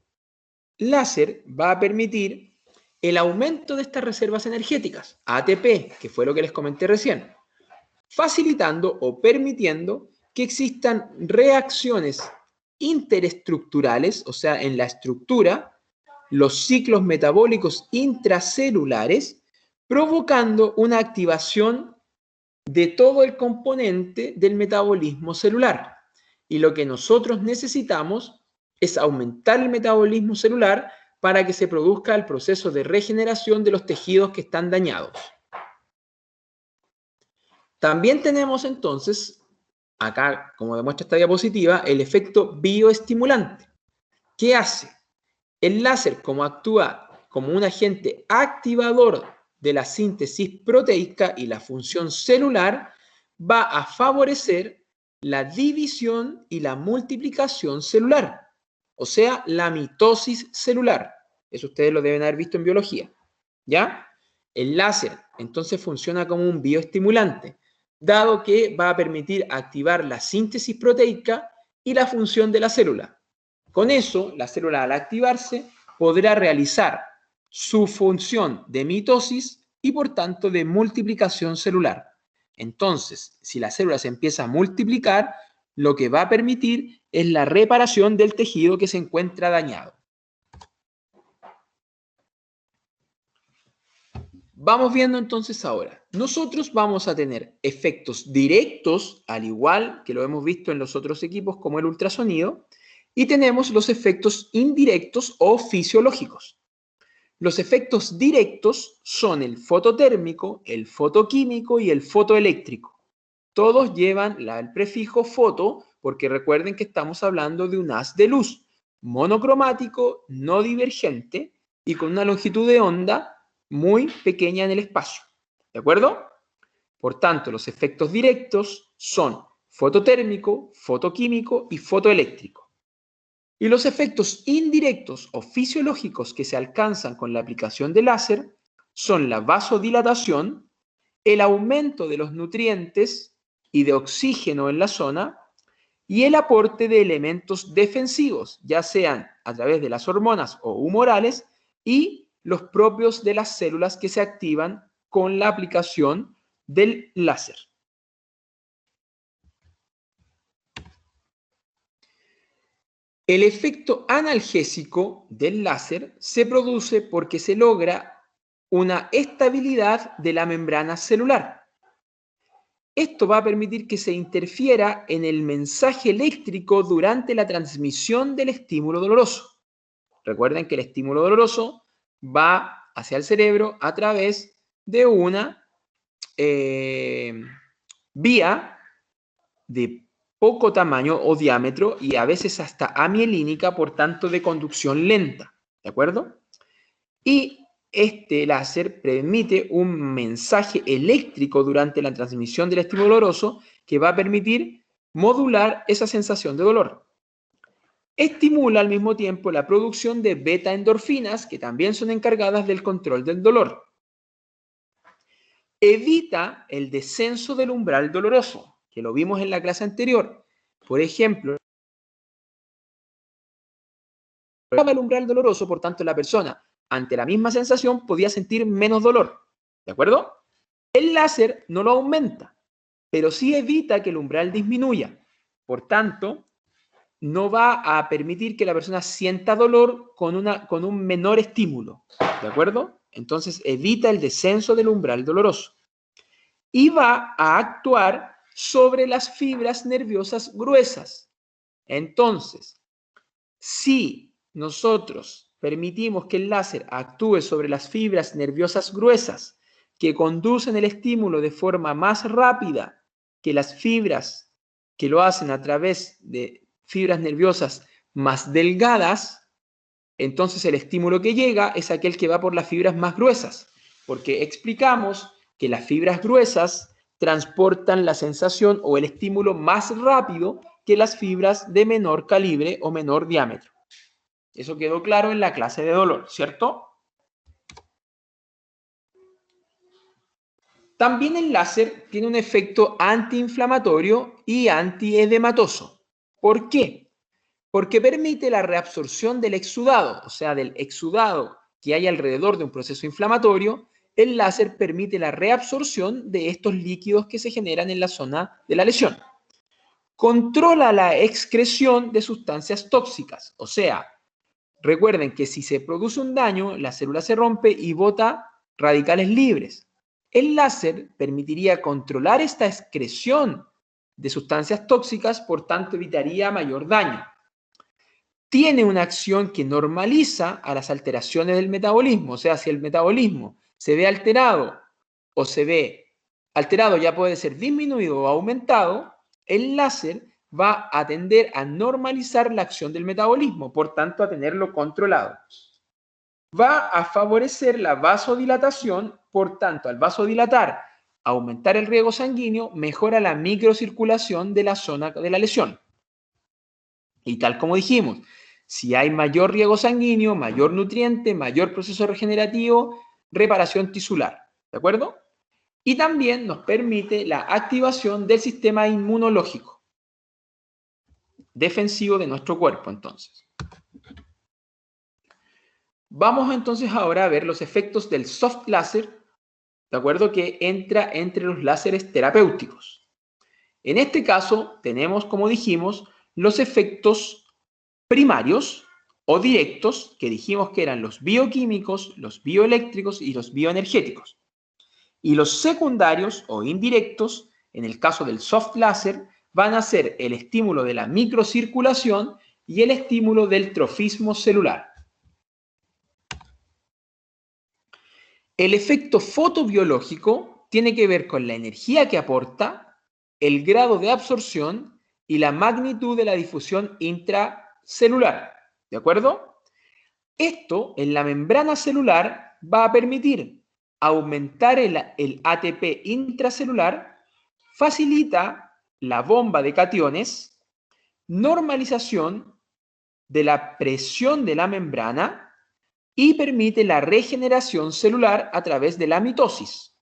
láser va a permitir el aumento de estas reservas energéticas, ATP, que fue lo que les comenté recién, facilitando o permitiendo que existan reacciones interestricturales, o sea, en la estructura, los ciclos metabólicos intracelulares, provocando una activación de todo el componente del metabolismo celular. Y lo que nosotros necesitamos es aumentar el metabolismo celular para que se produzca el proceso de regeneración de los tejidos que están dañados. También tenemos entonces, acá, como demuestra esta diapositiva, el efecto bioestimulante. ¿Qué hace? El láser, como actúa como un agente activador de la síntesis proteica y la función celular, va a favorecer la división y la multiplicación celular, o sea, la mitosis celular. Eso ustedes lo deben haber visto en biología, ¿ya? El láser, entonces, funciona como un bioestimulante, dado que va a permitir activar la síntesis proteica y la función de la célula. Con eso, la célula, al activarse, podrá realizar su función de mitosis y, por tanto, de multiplicación celular. Entonces, si la célula se empieza a multiplicar, lo que va a permitir es la reparación del tejido que se encuentra dañado. Vamos viendo entonces ahora. Nosotros vamos a tener efectos directos, al igual que lo hemos visto en los otros equipos como el ultrasonido, y tenemos los efectos indirectos o fisiológicos. Los efectos directos son el fototérmico, el fotoquímico y el fotoeléctrico. Todos llevan el prefijo foto porque recuerden que estamos hablando de un haz de luz monocromático, no divergente y con una longitud de onda muy pequeña en el espacio. ¿De acuerdo? Por tanto, los efectos directos son fototérmico, fotoquímico y fotoeléctrico. Y los efectos indirectos o fisiológicos que se alcanzan con la aplicación de láser son la vasodilatación, el aumento de los nutrientes y de oxígeno en la zona y el aporte de elementos defensivos, ya sean a través de las hormonas o humorales y los propios de las células que se activan con la aplicación del láser. El efecto analgésico del láser se produce porque se logra una estabilidad de la membrana celular. Esto va a permitir que se interfiera en el mensaje eléctrico durante la transmisión del estímulo doloroso. Recuerden que el estímulo doloroso va hacia el cerebro a través de una vía de poco tamaño o diámetro y a veces hasta amielínica, por tanto de conducción lenta, ¿de acuerdo? Y este láser permite un mensaje eléctrico durante la transmisión del estímulo doloroso que va a permitir modular esa sensación de dolor. Estimula al mismo tiempo la producción de beta-endorfinas que también son encargadas del control del dolor. Evita el descenso del umbral doloroso, que lo vimos en la clase anterior. Por ejemplo, el umbral doloroso, por tanto, la persona, ante la misma sensación, podía sentir menos dolor. ¿De acuerdo? El láser no lo aumenta, pero sí evita que el umbral disminuya. Por tanto, no va a permitir que la persona sienta dolor con un menor estímulo. ¿De acuerdo? Entonces, evita el descenso del umbral doloroso. Y va a actuar sobre las fibras nerviosas gruesas. Entonces, Si nosotros permitimos que el láser actúe sobre las fibras nerviosas gruesas que conducen el estímulo de forma más rápida que las fibras que lo hacen a través de fibras nerviosas más delgadas, entonces el estímulo que llega es aquel que va por las fibras más gruesas, porque explicamos que las fibras gruesas transportan la sensación o el estímulo más rápido que las fibras de menor calibre o menor diámetro. Eso quedó claro en la clase de dolor, ¿cierto? También el láser tiene un efecto antiinflamatorio y antiedematoso. ¿Por qué? Porque permite la reabsorción del exudado, o sea, del exudado que hay alrededor de un proceso inflamatorio. El láser permite la reabsorción de estos líquidos que se generan en la zona de la lesión. Controla la excreción de sustancias tóxicas, o sea, recuerden que si se produce un daño, la célula se rompe y bota radicales libres. El láser permitiría controlar esta excreción de sustancias tóxicas, por tanto evitaría mayor daño. Tiene una acción que normaliza a las alteraciones del metabolismo, o sea, si el metabolismo se ve alterado o se ve alterado, ya puede ser disminuido o aumentado, el láser va a tender a normalizar la acción del metabolismo, por tanto a tenerlo controlado. Va a favorecer la vasodilatación, por tanto al vasodilatar, aumentar el riego sanguíneo, mejora la microcirculación de la zona de la lesión. Y tal como dijimos, si hay mayor riego sanguíneo, mayor nutriente, mayor proceso regenerativo, reparación tisular, ¿de acuerdo? Y también nos permite la activación del sistema inmunológico defensivo de nuestro cuerpo, entonces. Vamos entonces ahora a ver los efectos del soft láser, ¿de acuerdo? Que entra entre los láseres terapéuticos. En este caso tenemos, como dijimos, los efectos primarios o directos, que dijimos que eran los bioquímicos, los bioeléctricos y los bioenergéticos. Y los secundarios o indirectos, en el caso del soft láser, van a ser el estímulo de la microcirculación y el estímulo del trofismo celular. El efecto fotobiológico tiene que ver con la energía que aporta, el grado de absorción y la magnitud de la difusión intracelular. ¿De acuerdo? Esto en la membrana celular va a permitir aumentar el ATP intracelular, facilita la bomba de cationes, normalización de la presión de la membrana y permite la regeneración celular a través de la mitosis.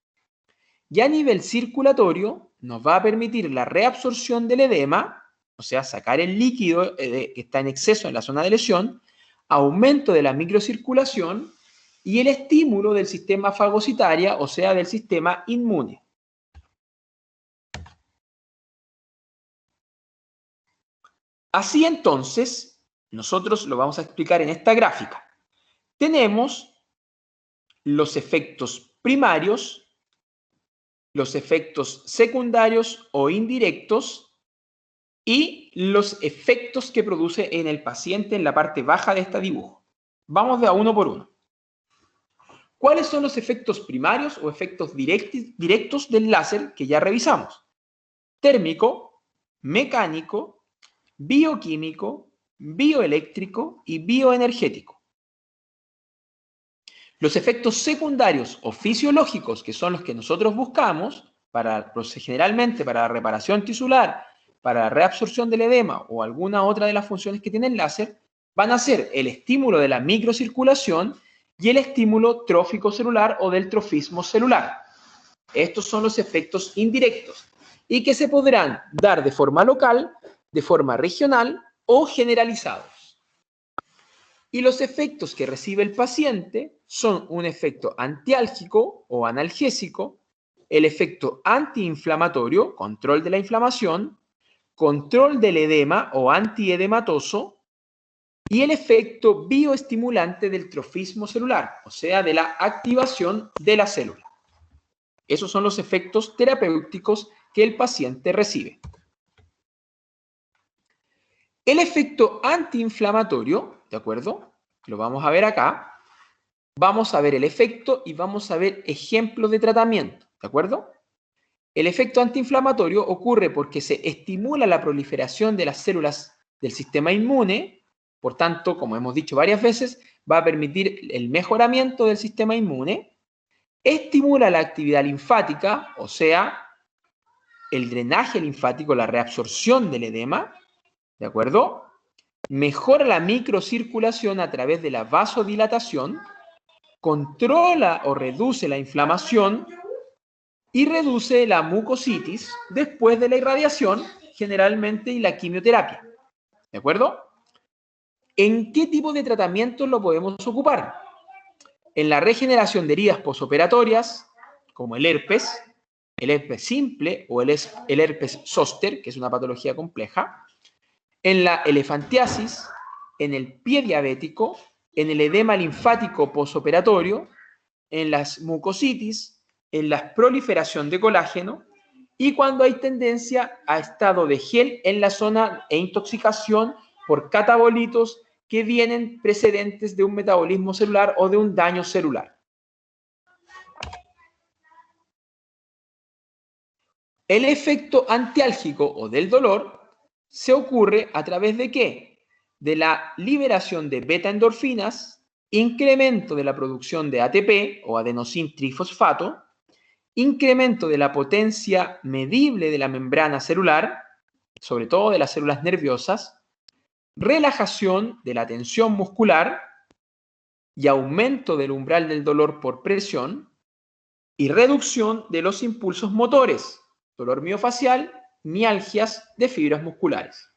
Y a nivel circulatorio nos va a permitir la reabsorción del edema, o sea, sacar el líquido que está en exceso en la zona de lesión, aumento de la microcirculación y el estímulo del sistema fagocitaria, o sea, del sistema inmune. Así entonces, nosotros lo vamos a explicar en esta gráfica. Tenemos los efectos primarios, los efectos secundarios o indirectos y los efectos que produce en el paciente en la parte baja de este dibujo. Vamos de a uno por uno. ¿Cuáles son los efectos primarios o efectos directos del láser que ya revisamos? Térmico, mecánico, bioquímico, bioeléctrico y bioenergético. Los efectos secundarios o fisiológicos, que son los que nosotros buscamos, generalmente para la reparación tisular, para la reabsorción del edema o alguna otra de las funciones que tiene el láser, van a ser el estímulo de la microcirculación y el estímulo trófico celular o del trofismo celular. Estos son los efectos indirectos y que se podrán dar de forma local, de forma regional o generalizados. Y los efectos que recibe el paciente son un efecto antiálgico o analgésico, el efecto antiinflamatorio, control de la inflamación, control del edema o antiedematoso, y el efecto bioestimulante del trofismo celular, o sea, de la activación de la célula. Esos son los efectos terapéuticos que el paciente recibe. El efecto antiinflamatorio, ¿de acuerdo? Lo vamos a ver acá. Vamos a ver el efecto y vamos a ver ejemplos de tratamiento, ¿de acuerdo? El efecto antiinflamatorio ocurre porque se estimula la proliferación de las células del sistema inmune, por tanto, como hemos dicho varias veces, va a permitir el mejoramiento del sistema inmune, estimula la actividad linfática, o sea, el drenaje linfático, la reabsorción del edema, ¿de acuerdo? Mejora la microcirculación a través de la vasodilatación, controla o reduce la inflamación y reduce la mucositis después de la irradiación, generalmente, y la quimioterapia. ¿De acuerdo? ¿En qué tipo de tratamientos lo podemos ocupar? En la regeneración de heridas posoperatorias, como el herpes simple o el herpes zóster, que es una patología compleja, en la elefantiasis, en el pie diabético, en el edema linfático posoperatorio, en las mucositis, en la proliferación de colágeno y cuando hay tendencia a estado de gel en la zona e intoxicación por catabolitos que vienen precedentes de un metabolismo celular o de un daño celular. El efecto antiálgico o del dolor se ocurre a través de ¿qué? De la liberación de beta-endorfinas, incremento de la producción de ATP o adenosín trifosfato, incremento de la potencia medible de la membrana celular, sobre todo de las células nerviosas, relajación de la tensión muscular y aumento del umbral del dolor por presión y reducción de los impulsos motores, dolor miofacial, mialgias de fibras musculares.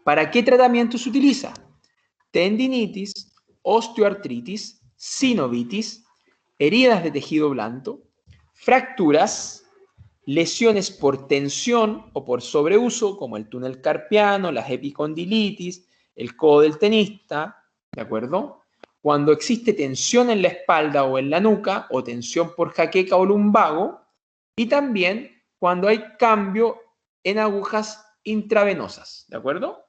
¿Para qué tratamiento se utiliza? Tendinitis, osteoartritis, sinovitis, heridas de tejido blando, fracturas, lesiones por tensión o por sobreuso, como el túnel carpiano, las epicondilitis, el codo del tenista, ¿de acuerdo? Cuando existe tensión en la espalda o en la nuca, o tensión por jaqueca o lumbago, y también cuando hay cambio en agujas intravenosas, ¿de acuerdo?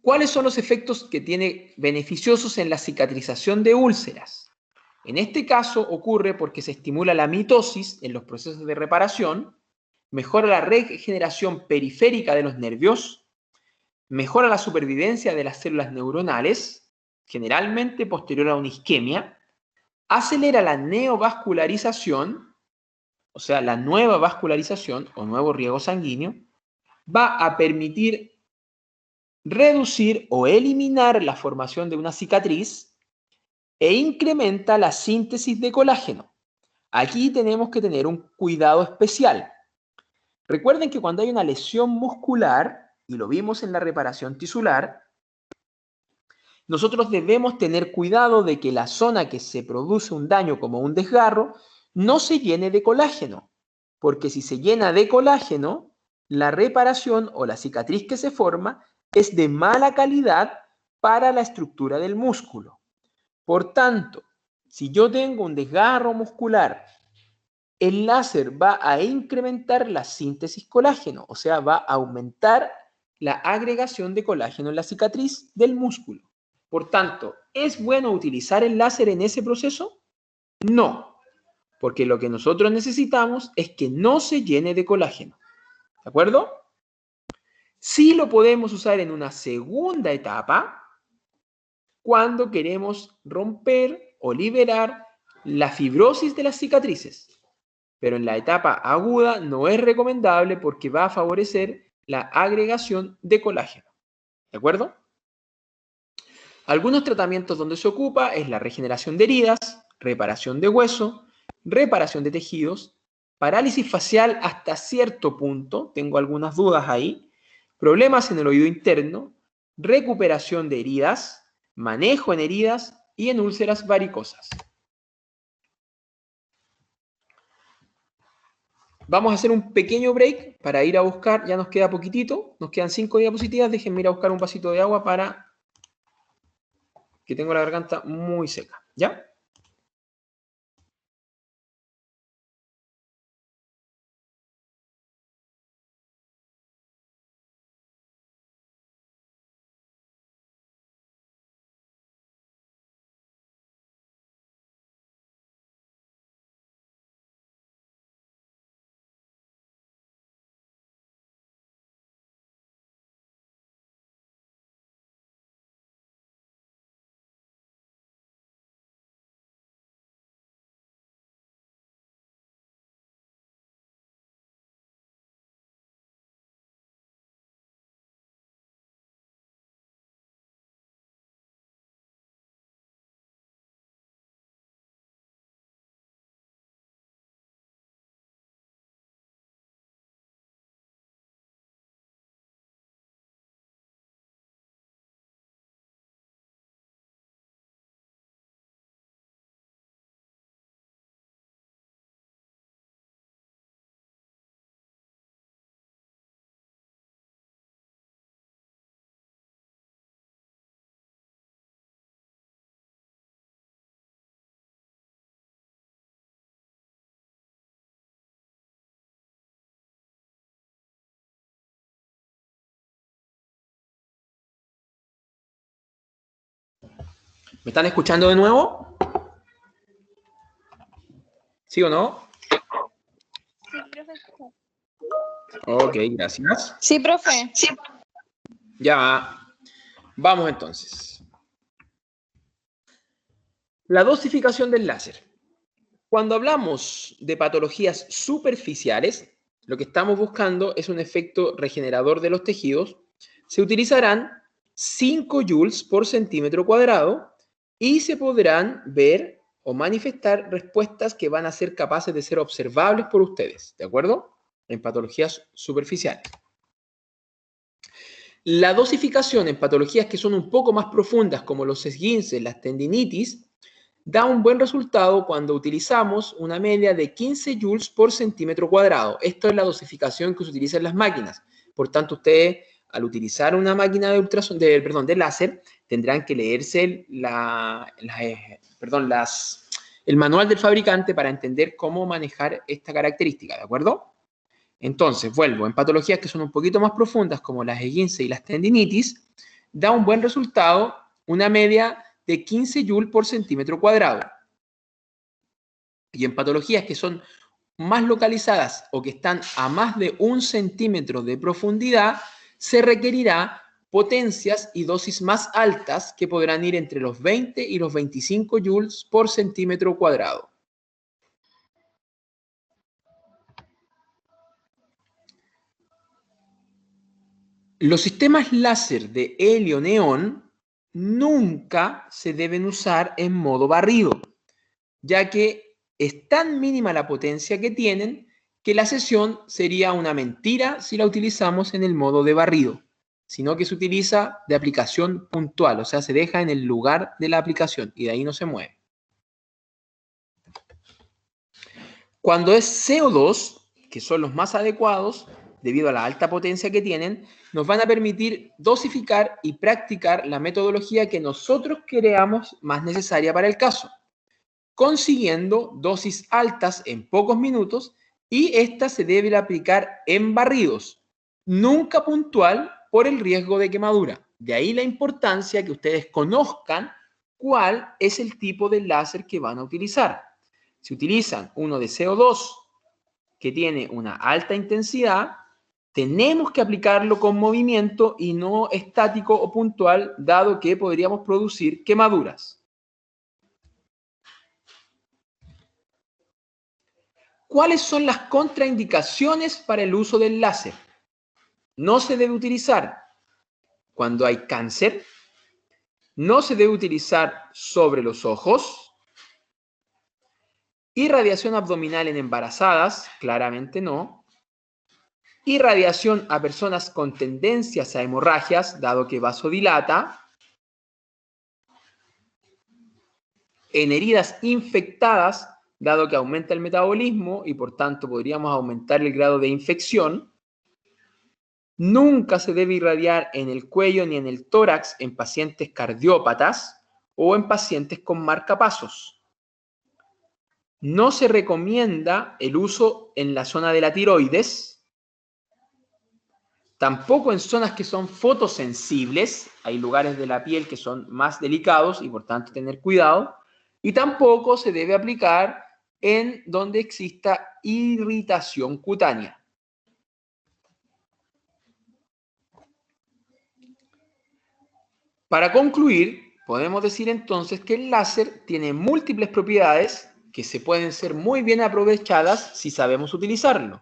¿Cuáles son los efectos que tiene beneficiosos en la cicatrización de úlceras? En este caso ocurre porque se estimula la mitosis en los procesos de reparación, mejora la regeneración periférica de los nervios, mejora la supervivencia de las células neuronales, generalmente posterior a una isquemia, acelera la neovascularización, o sea, la nueva vascularización o nuevo riego sanguíneo, va a permitir reducir o eliminar la formación de una cicatriz e incrementa la síntesis de colágeno. Aquí tenemos que tener un cuidado especial. Recuerden que cuando hay una lesión muscular, y lo vimos en la reparación tisular, nosotros debemos tener cuidado de que la zona que se produce un daño como un desgarro no se llene de colágeno, porque si se llena de colágeno, la reparación o la cicatriz que se forma es de mala calidad para la estructura del músculo. Por tanto, si yo tengo un desgarro muscular, el láser va a incrementar la síntesis colágeno, o sea, va a aumentar la agregación de colágeno en la cicatriz del músculo. Por tanto, ¿es bueno utilizar el láser en ese proceso? No, porque lo que nosotros necesitamos es que no se llene de colágeno. ¿De acuerdo? Sí lo podemos usar en una segunda etapa cuando queremos romper o liberar la fibrosis de las cicatrices. Pero en la etapa aguda no es recomendable porque va a favorecer la agregación de colágeno. ¿De acuerdo? Algunos tratamientos donde se ocupa es la regeneración de heridas, reparación de hueso, reparación de tejidos, parálisis facial hasta cierto punto, tengo algunas dudas ahí, problemas en el oído interno, recuperación de heridas, manejo en heridas y en úlceras varicosas. Vamos a hacer un pequeño break para ir a buscar, ya nos queda poquitito, nos quedan 5 diapositivas, déjenme ir a buscar un vasito de agua para que tengo la garganta muy seca, ¿ya? ¿Me están escuchando de nuevo? ¿Sí o no? Sí, profe. Ok, gracias. Sí, profe. Ya, vamos entonces. La dosificación del láser. Cuando hablamos de patologías superficiales, lo que estamos buscando es un efecto regenerador de los tejidos. Se utilizarán 5 joules por centímetro cuadrado y se podrán ver o manifestar respuestas que van a ser capaces de ser observables por ustedes, ¿de acuerdo? En patologías superficiales. La dosificación en patologías que son un poco más profundas, como los esguinces, las tendinitis, da un buen resultado cuando utilizamos una media de 15 joules por centímetro cuadrado. Esto es la dosificación que se utiliza en las máquinas. Por tanto, ustedes, al utilizar una máquina de de láser, tendrán que leerse el manual del fabricante para entender cómo manejar esta característica, ¿de acuerdo? Entonces, vuelvo, en patologías que son un poquito más profundas, como las esguinces y las tendinitis, da un buen resultado una media de 15 joules por centímetro cuadrado. Y en patologías que son más localizadas o que están a más de 1 centímetro de profundidad, se requerirá potencias y dosis más altas que podrán ir entre los 20 y los 25 joules por centímetro cuadrado. Los sistemas láser de helio-neón nunca se deben usar en modo barrido, ya que es tan mínima la potencia que tienen que la sesión sería una mentira si la utilizamos en el modo de barrido, sino que se utiliza de aplicación puntual, o sea, se deja en el lugar de la aplicación y de ahí no se mueve. Cuando es CO2, que son los más adecuados, debido a la alta potencia que tienen, nos van a permitir dosificar y practicar la metodología que nosotros creamos más necesaria para el caso, consiguiendo dosis altas en pocos minutos, y esta se debe aplicar en barridos, nunca puntual por el riesgo de quemadura. De ahí la importancia que ustedes conozcan cuál es el tipo de láser que van a utilizar. Si utilizan uno de CO2 que tiene una alta intensidad, tenemos que aplicarlo con movimiento y no estático o puntual, dado que podríamos producir quemaduras. ¿Cuáles son las contraindicaciones para el uso del láser? No se debe utilizar cuando hay cáncer, no se debe utilizar sobre los ojos, irradiación abdominal en embarazadas, claramente no, irradiación a personas con tendencias a hemorragias, dado que vasodilata, en heridas infectadas, dado que aumenta el metabolismo y por tanto podríamos aumentar el grado de infección. Nunca se debe irradiar en el cuello ni en el tórax en pacientes cardiópatas o en pacientes con marcapasos. No se recomienda el uso en la zona de la tiroides, tampoco en zonas que son fotosensibles, hay lugares de la piel que son más delicados y por tanto tener cuidado, y tampoco se debe aplicar en donde exista irritación cutánea. Para concluir, podemos decir entonces que el láser tiene múltiples propiedades que se pueden ser muy bien aprovechadas si sabemos utilizarlo.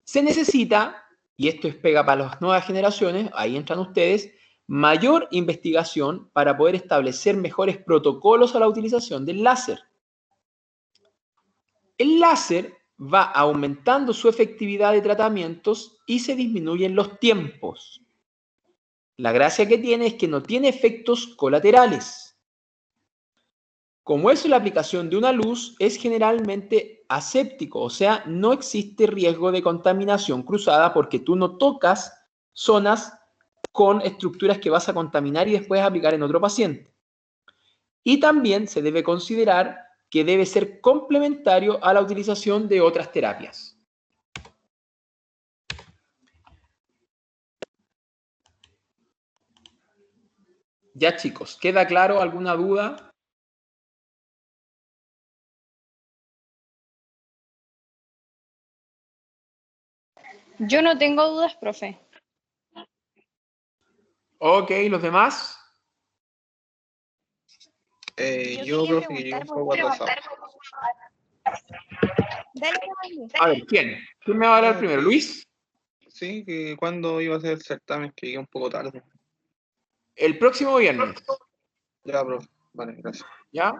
Se necesita, y esto es pega para las nuevas generaciones, ahí entran ustedes, mayor investigación para poder establecer mejores protocolos a la utilización del láser. El láser va aumentando su efectividad de tratamientos y se disminuyen los tiempos. La gracia que tiene es que no tiene efectos colaterales. Como es la aplicación de una luz, es generalmente aséptico, o sea, no existe riesgo de contaminación cruzada porque tú no tocas zonas con estructuras que vas a contaminar y después aplicar en otro paciente. Y también se debe considerar que debe ser complementario a la utilización de otras terapias. Ya, chicos, ¿queda claro alguna duda? Yo no tengo dudas, profe. Ok, ¿los demás? Yo, profe, que llegué un poco atrasado. Dale, Manuel. A ver, ¿quién? ¿Quién me va a hablar primero? ¿Luis? Sí, que cuando iba a ser el certamen, que llegué un poco tarde. El próximo viernes, Ya, profe. Vale, gracias. ¿ya?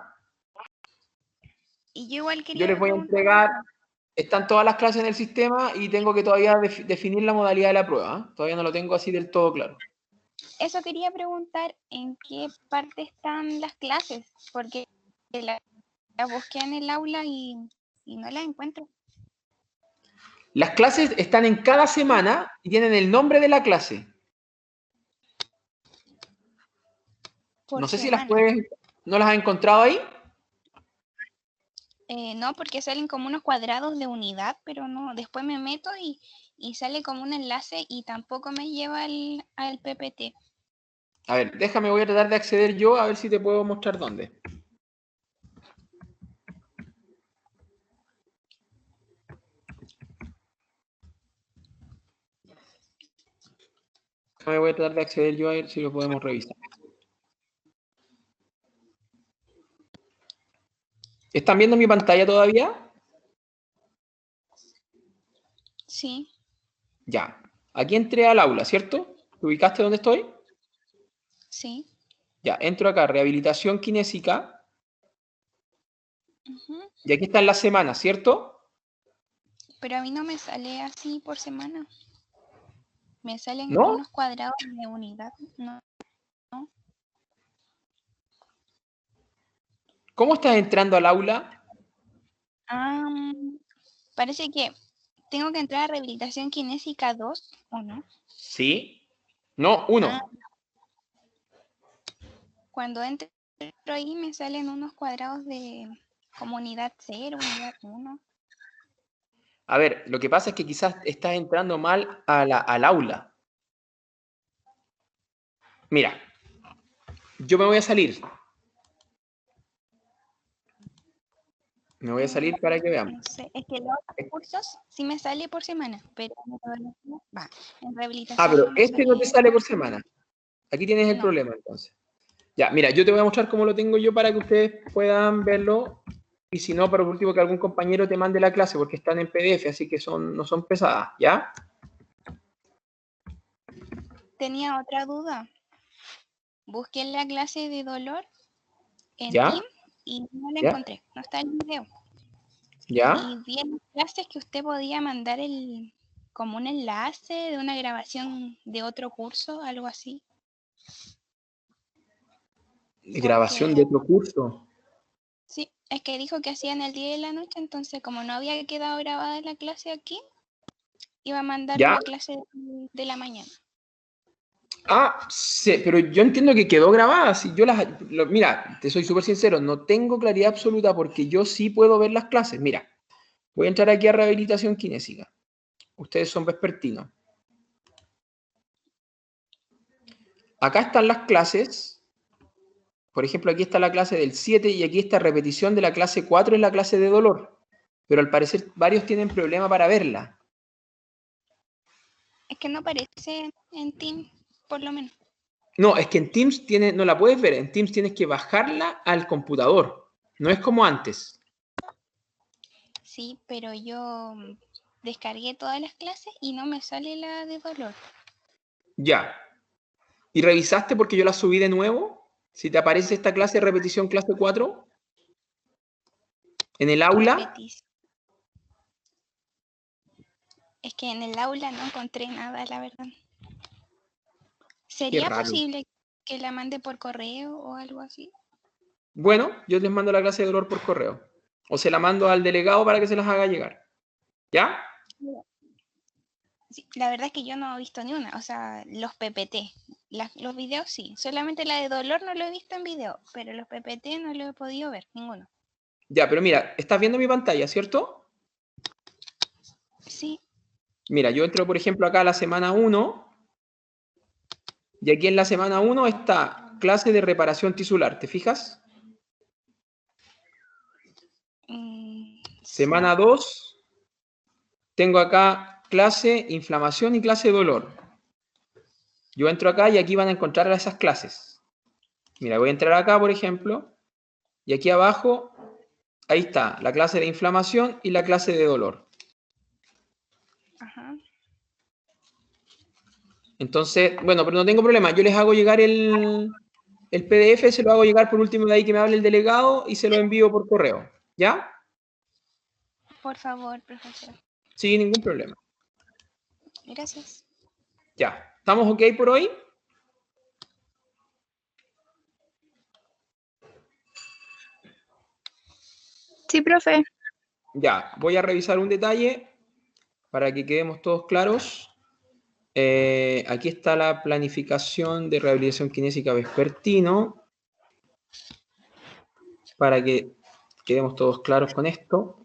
Y yo igual Yo quería les voy a preguntar. entregar, están todas las clases en el sistema y tengo que todavía definir la modalidad de la prueba, ¿eh? Todavía no lo tengo así del todo claro. Eso quería preguntar, ¿en qué parte están las clases? Porque la busqué en el aula y no la encuentro. Las clases están en cada semana y tienen el nombre de la clase. Por No sé si semana. ¿no las has encontrado ahí? No, porque salen como unos cuadrados de unidad, pero no, después me meto y sale como un enlace y tampoco me lleva al PPT. A ver, déjame, voy a tratar de acceder yo a ver si te puedo mostrar dónde. Déjame, voy a tratar de acceder yo a ver si lo podemos revisar. ¿Están viendo mi pantalla todavía? Sí, Ya. Aquí entré al aula, ¿cierto? ¿Te ubicaste dónde estoy? sí. Ya, entro acá, rehabilitación kinésica. Ujú. Y aquí están las semanas, ¿cierto? Pero a mí no me sale así por semana. Me salen ¿No? unos cuadrados de unidad. No. ¿Cómo estás entrando al aula? Parece que tengo que entrar a rehabilitación kinésica 2, ¿o no? Sí. No, 1. Ah, cuando entro ahí me salen unos cuadrados de como unidad 0, unidad 1. A ver, lo que pasa es que quizás estás entrando mal al aula. Mira, yo me voy a salir. Me voy a salir para que veamos. No sé, es que los otros cursos sí me sale por semana, pero en rehabilitación Pero no me este no te sale. sale por semana. Aquí tienes el No. problema, entonces. Ya, mira, yo te voy a mostrar cómo lo tengo yo para que ustedes puedan verlo. Y si no, por último, que algún compañero te mande la clase, porque están en PDF, así que no son pesadas, ¿ya? Tenía otra duda. Busqué la clase de dolor en ¿Ya? Teams y no la ¿Ya? encontré. No está el video. ¿Ya? Y vi en las clases que usted podía mandar como un enlace de una grabación de otro curso, algo así. Grabación de otro curso. Sí, es que dijo que hacían el día y la noche, entonces como no había quedado grabada la clase aquí, iba a mandar ¿Ya? la clase de la mañana. Sí, pero yo entiendo que quedó grabada. Si yo mira, te soy súper sincero, no tengo claridad absoluta porque yo sí puedo ver las clases. Mira, voy a entrar aquí a rehabilitación kinésica. Ustedes son vespertinos. Acá están las clases. Por ejemplo, aquí está la clase del 7 y aquí está repetición de la clase 4 en la clase de dolor. Pero al parecer varios tienen problema para verla. Es que no aparece en Teams, por lo menos. No, es que en Teams no la puedes ver. En Teams tienes que bajarla al computador. No es como antes. Sí, pero yo descargué todas las clases y no me sale la de dolor. Ya. ¿Y revisaste porque yo la subí de nuevo? Si te aparece esta clase de repetición clase 4 en el aula. Repetición. Es que en el aula no encontré nada, la verdad. ¿Sería raro. posible que la mande por correo o algo así? Bueno, yo les mando la clase de dolor por correo. O se la mando al delegado para que se las haga llegar. ¿Ya? Sí, la verdad es que yo no he visto ni una. O sea, los PPT. Los videos sí. Solamente la de dolor no lo he visto en video. Pero los PPT no lo he podido ver, ninguno. Ya, pero mira, estás viendo mi pantalla, ¿cierto? Sí. Mira, yo entro, por ejemplo, acá a la semana 1. Y aquí en la semana 1 está clase de reparación tisular, ¿te fijas? Semana 2, tengo acá clase inflamación y clase dolor. Yo entro acá y aquí van a encontrar esas clases. Mira, voy a entrar acá, por ejemplo, y aquí abajo, ahí está, la clase de inflamación y la clase de dolor. Ajá. Entonces, bueno, pero no tengo problema. Yo les hago llegar el PDF, se lo hago llegar por último de ahí que me hable el delegado y se lo envío por correo. ¿Ya? Por favor, profesor. Sin ningún problema. Gracias. Ya. ¿Estamos ok por hoy? Sí, profe. Ya. Voy a revisar un detalle para que quedemos todos claros. Aquí está la planificación de rehabilitación kinésica vespertino. Para que quedemos todos claros con esto.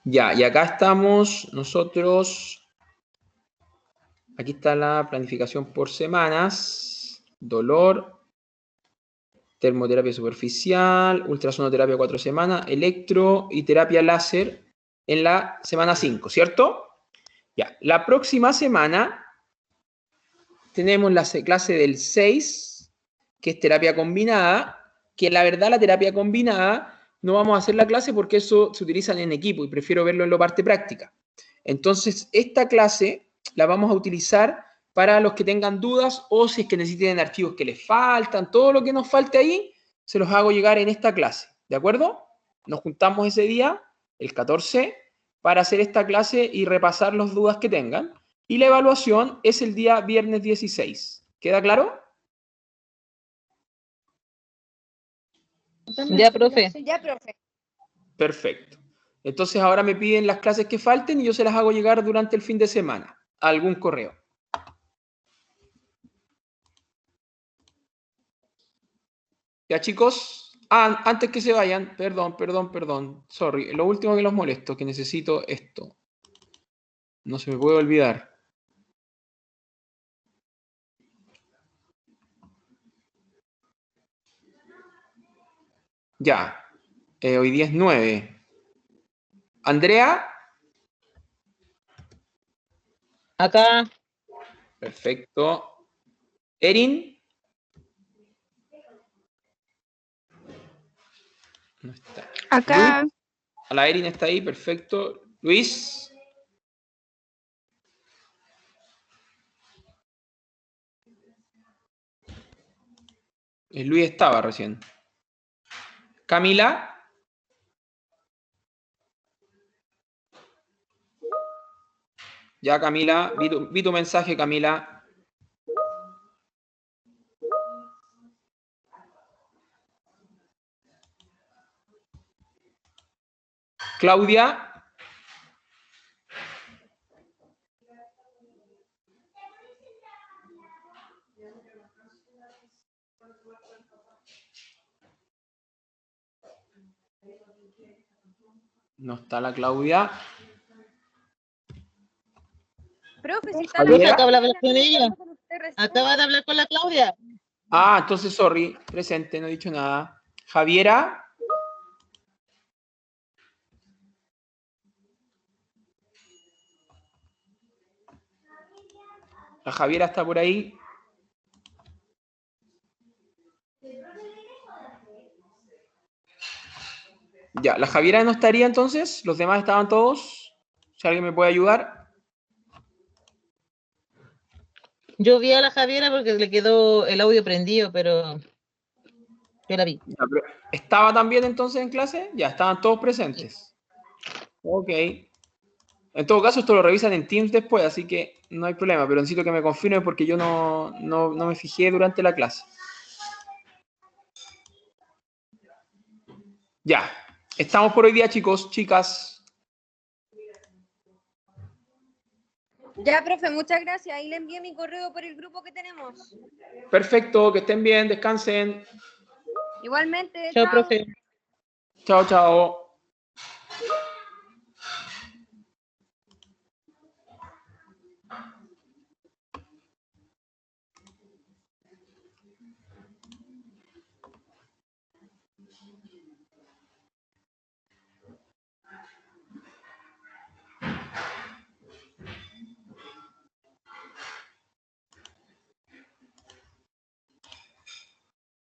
Ya, y acá estamos nosotros. Aquí está la planificación por semanas. Dolor, termoterapia superficial, ultrasonoterapia 4 semanas, electro y terapia láser en la semana 5, ¿cierto? Ya, la próxima semana tenemos la clase del 6, que es terapia combinada, que la verdad la terapia combinada no vamos a hacer la clase porque eso se utiliza en equipo y prefiero verlo en la parte práctica. Entonces, esta clase la vamos a utilizar para los que tengan dudas o si es que necesiten archivos que les faltan, todo lo que nos falte ahí, se los hago llegar en esta clase, ¿de acuerdo? Nos juntamos ese día, el 14, para hacer esta clase y repasar las dudas que tengan. Y la evaluación es el día viernes 16. ¿Queda claro? Ya, profe. Ya, profe. Perfecto. Entonces ahora me piden las clases que falten y yo se las hago llegar durante el fin de semana a algún correo. Ya, chicos. Antes que se vayan, perdón. Sorry. Lo último que los molesto, que necesito esto. No se me puede olvidar. Ya. Hoy día es 9. Andrea. Acá. Perfecto. Erin. No está. Acá. Luis. La Erin está ahí, perfecto. Luis. Luis estaba recién. Camila. Ya, Camila. Vi tu mensaje, Camila. Claudia. No está la Claudia. Profe, si está Javiera. Acaba de hablar con ella. con usted recién. Acaba de hablar con la Claudia. Ah, entonces, sorry. Presente, no he dicho nada. Javiera. La Javiera está por ahí. Ya, la Javiera no estaría entonces. Los demás estaban todos. Si alguien me puede ayudar. Yo vi a la Javiera porque le quedó el audio prendido, pero yo la vi. Ya, pero ¿estaba también entonces en clase? Ya, estaban todos presentes. Ok. En todo caso, esto lo revisan en Teams después, así que no hay problema, pero necesito que me confirme porque yo no me fijé durante la clase. Ya, estamos por hoy día, chicos, chicas. Ya, profe, muchas gracias. Ahí le envié mi correo por el grupo que tenemos. Perfecto, que estén bien, descansen. Igualmente, Chao, chao. profe. Chao, chao.